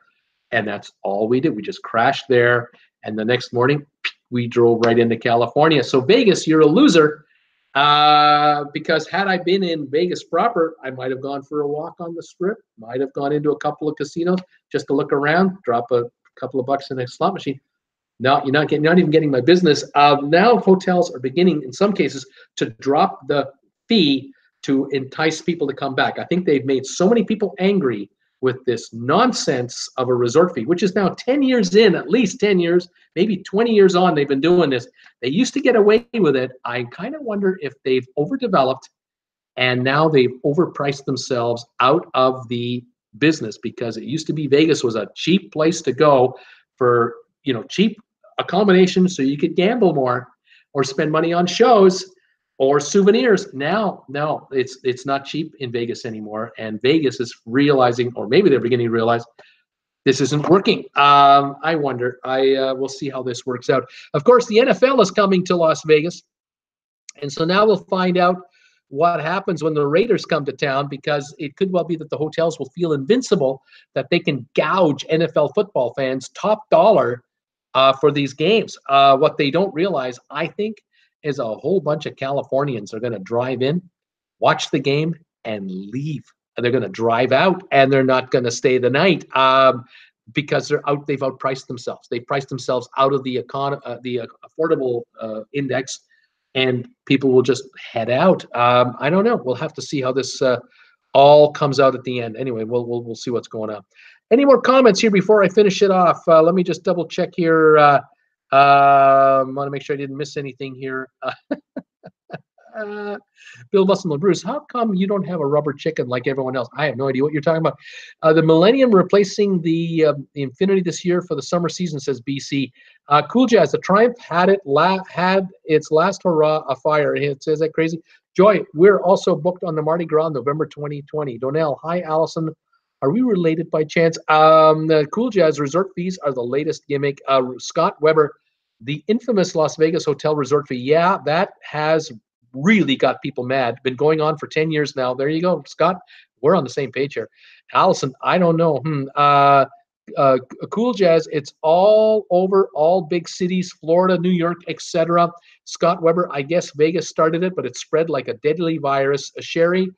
S1: and that's all we did. We just crashed there, and the next morning we drove right into California. So Vegas, you're a loser, because had I been in Vegas proper, I might have gone for a walk on the Strip, might have gone into a couple of casinos just to look around, drop a couple of bucks in a slot machine. No, you're not even getting my business. Now hotels are beginning, in some cases, to drop the fee to entice people to come back. I think they've made so many people angry with this nonsense of a resort fee, which is now 10 years in, at least 10 years, maybe 20 years on, they've been doing this. They used to get away with it. I kind of wonder if they've overdeveloped and now they've overpriced themselves out of the business, because it used to be Vegas was a cheap place to go for, cheap accommodation so you could gamble more or spend money on shows or souvenirs. Now, no, it's not cheap in Vegas anymore. And Vegas is realizing, or maybe they're beginning to realize, this isn't working. I wonder. We'll see how this works out. Of course, the NFL is coming to Las Vegas. And so now we'll find out what happens when the Raiders come to town, because it could well be that the hotels will feel invincible, that they can gouge NFL football fans top dollar for these games. What they don't realize, I think, is a whole bunch of Californians are going to drive in, watch the game, and leave. And they're going to drive out, and they're not going to stay the night because they've outpriced themselves. They've priced themselves out of the affordable index, and people will just head out. I don't know. We'll have to see how this all comes out at the end. Anyway, we'll see what's going on. Any more comments here before I finish it off? Let me just double check here. I want to make sure I didn't miss anything here. Bill Musselman, Bruce, how come you don't have a rubber chicken like everyone else? I have no idea what you're talking about. The Millennium replacing the Infinity this year for the summer season, says BC. Cool Jazz, the Triumph had its last hurrah afire. It says that crazy. Joy, we're also booked on the Mardi Gras November 2020. Donnell, hi Allison. Are we related by chance? The Cool Jazz resort fees are the latest gimmick. Scott Weber, the infamous Las Vegas hotel resort fee. Yeah, that has really got people mad. Been going on for 10 years now. There you go, Scott. We're on the same page here. Allison, I don't know. Cool Jazz, it's all over, all big cities, Florida, New York, etc. Scott Weber, I guess Vegas started it, but it spread like a deadly virus. Sherry,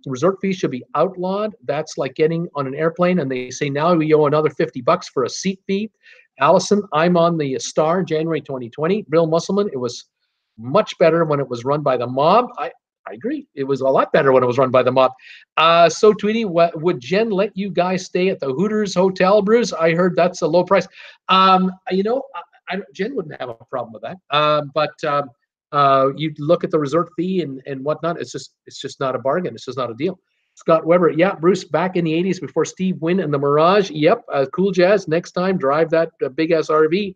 S1: resort fees should be outlawed. That's like getting on an airplane and they say now we owe another $50 for a seat fee. Allison, I'm on the Star January 2020. Bill Musselman, it was much better when it was run by the mob. I agree. It was a lot better when it was run by the mob. So, Tweety, would Jen let you guys stay at the Hooters Hotel, Bruce? I heard that's a low price. Jen wouldn't have a problem with that. But you look at the resort fee and whatnot. It's just not a bargain. It's just not a deal. Scott Weber, yeah, Bruce, back in the 80s before Steve Wynn and the Mirage. Yep, cool jazz. Next time, drive that big-ass RV.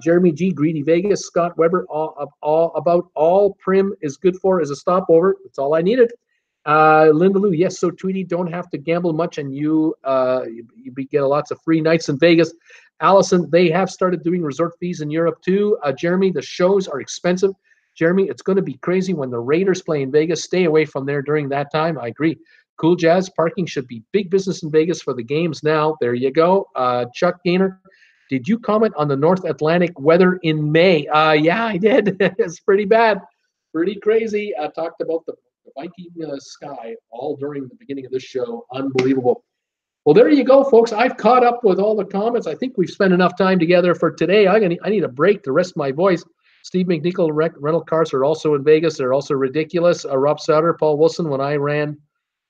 S1: Jeremy G, Greedy Vegas, Scott Weber, all Prim is good for is a stopover. That's all I needed. Linda Lou, yes, so Tweety, don't have to gamble much, and you get lots of free nights in Vegas. Allison, they have started doing resort fees in Europe too. Jeremy, the shows are expensive. Jeremy, it's going to be crazy when the Raiders play in Vegas. Stay away from there during that time. I agree. Cool Jazz, parking should be big business in Vegas for the games now. There you go. Chuck Gaynor, did you comment on the North Atlantic weather in May? Yeah, I did. It's pretty bad. Pretty crazy. I talked about the Viking sky all during the beginning of this show. Unbelievable. Well, there you go, folks. I've caught up with all the comments. I think we've spent enough time together for today. I need a break to rest my voice. Steve McNichol, rental cars are also in Vegas. They're also ridiculous. Rob Sauter, Paul Wilson, when I ran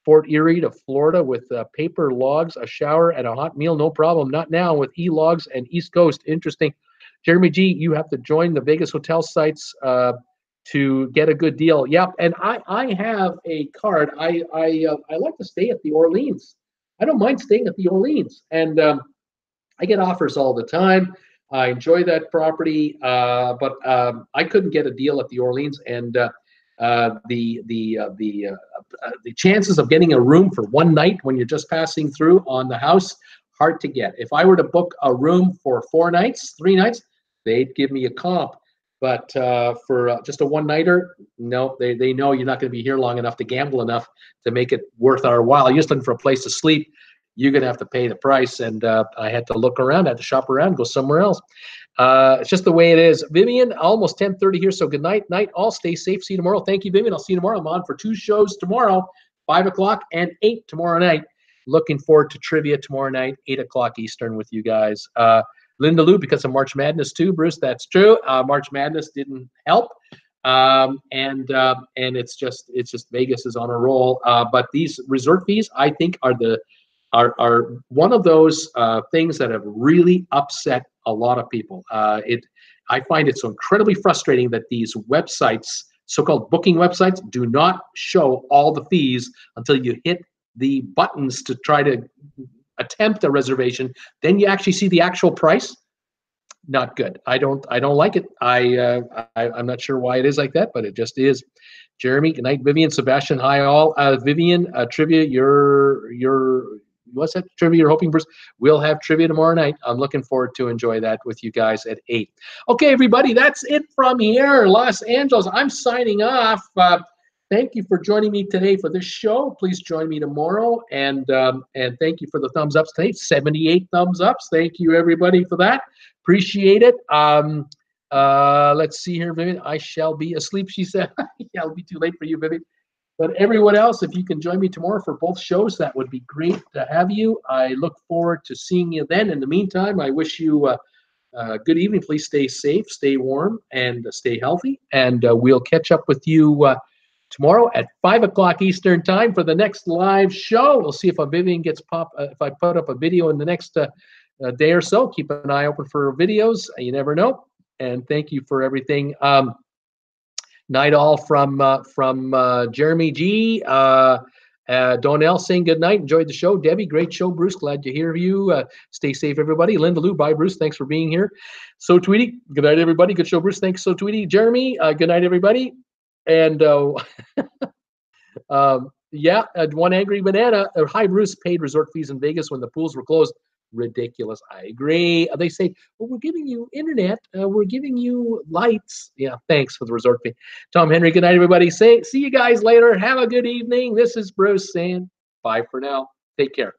S1: Fort Erie to Florida with paper logs, a shower, and a hot meal, no problem. Not now with e-logs and East Coast. Interesting. Jeremy G, you have to join the Vegas hotel sites to get a good deal. Yep, and I have a card. I like to stay at the Orleans. I don't mind staying at the Orleans, and I get offers all the time. I enjoy that property, but I couldn't get a deal at the Orleans, and the chances of getting a room for one night when you're just passing through on the house, hard to get. If I were to book a room for 4 nights, 3 nights, they'd give me a comp. But for just a one-nighter, no, they know you're not going to be here long enough to gamble enough to make it worth our while. You're just looking for a place to sleep. You're going to have to pay the price. And I had to look around, I had to shop around, go somewhere else. It's just the way it is. Vivian, almost 10:30 here, so good night. All stay safe. See you tomorrow. Thank you, Vivian. I'll see you tomorrow. I'm on for 2 shows tomorrow, 5 o'clock and 8 tomorrow night. Looking forward to trivia tomorrow night, 8 o'clock Eastern with you guys. Linda Lou, because of March Madness too, Bruce. That's true. March Madness didn't help, and it's just Vegas is on a roll. But these resort fees, I think, are one of those things that have really upset a lot of people. I find it so incredibly frustrating that these websites, so-called booking websites, do not show all the fees until you hit the buttons to try to attempt a reservation. Then you actually see the actual price. Not good. I don't like it. I'm not sure why it is like that, but it just is. Jeremy, good night. Vivian, Sebastian, hi all. Vivian, trivia, what's that trivia you're hoping for? We'll have trivia tomorrow night. I'm looking forward to enjoy that with you guys at 8. Okay, everybody, that's it from here, Los Angeles. I'm signing off. Thank you for joining me today for this show. Please join me tomorrow, and thank you for the thumbs ups today. 78 thumbs ups. Thank you, everybody, for that. Appreciate it. Let's see here, Vivian. I shall be asleep, she said. Yeah, it'll be too late for you, Vivian. But everyone else, if you can join me tomorrow for both shows, that would be great to have you. I look forward to seeing you then. In the meantime, I wish you a good evening. Please stay safe, stay warm, and stay healthy. And we'll catch up with you tomorrow at 5 o'clock Eastern time for the next live show. We'll see if a Vivian gets if I put up a video in the next day or so. Keep an eye open for videos. You never know. And thank you for everything. Night all from Jeremy G. Donnell saying good night. Enjoyed the show. Debbie, great show. Bruce, glad to hear you. Stay safe, everybody. Linda Lou, bye, Bruce. Thanks for being here. So Tweety, good night, everybody. Good show, Bruce. Thanks, So Tweety. Jeremy, good night, everybody. And yeah, One Angry Banana. Hi, Bruce. Paid resort fees in Vegas when the pools were closed. Ridiculous. I agree. They say, well, we're giving you internet. We're giving you lights. Yeah, thanks for the resort fee. Tom Henry, good night, everybody. See you guys later. Have a good evening. This is Bruce saying bye for now. Take care.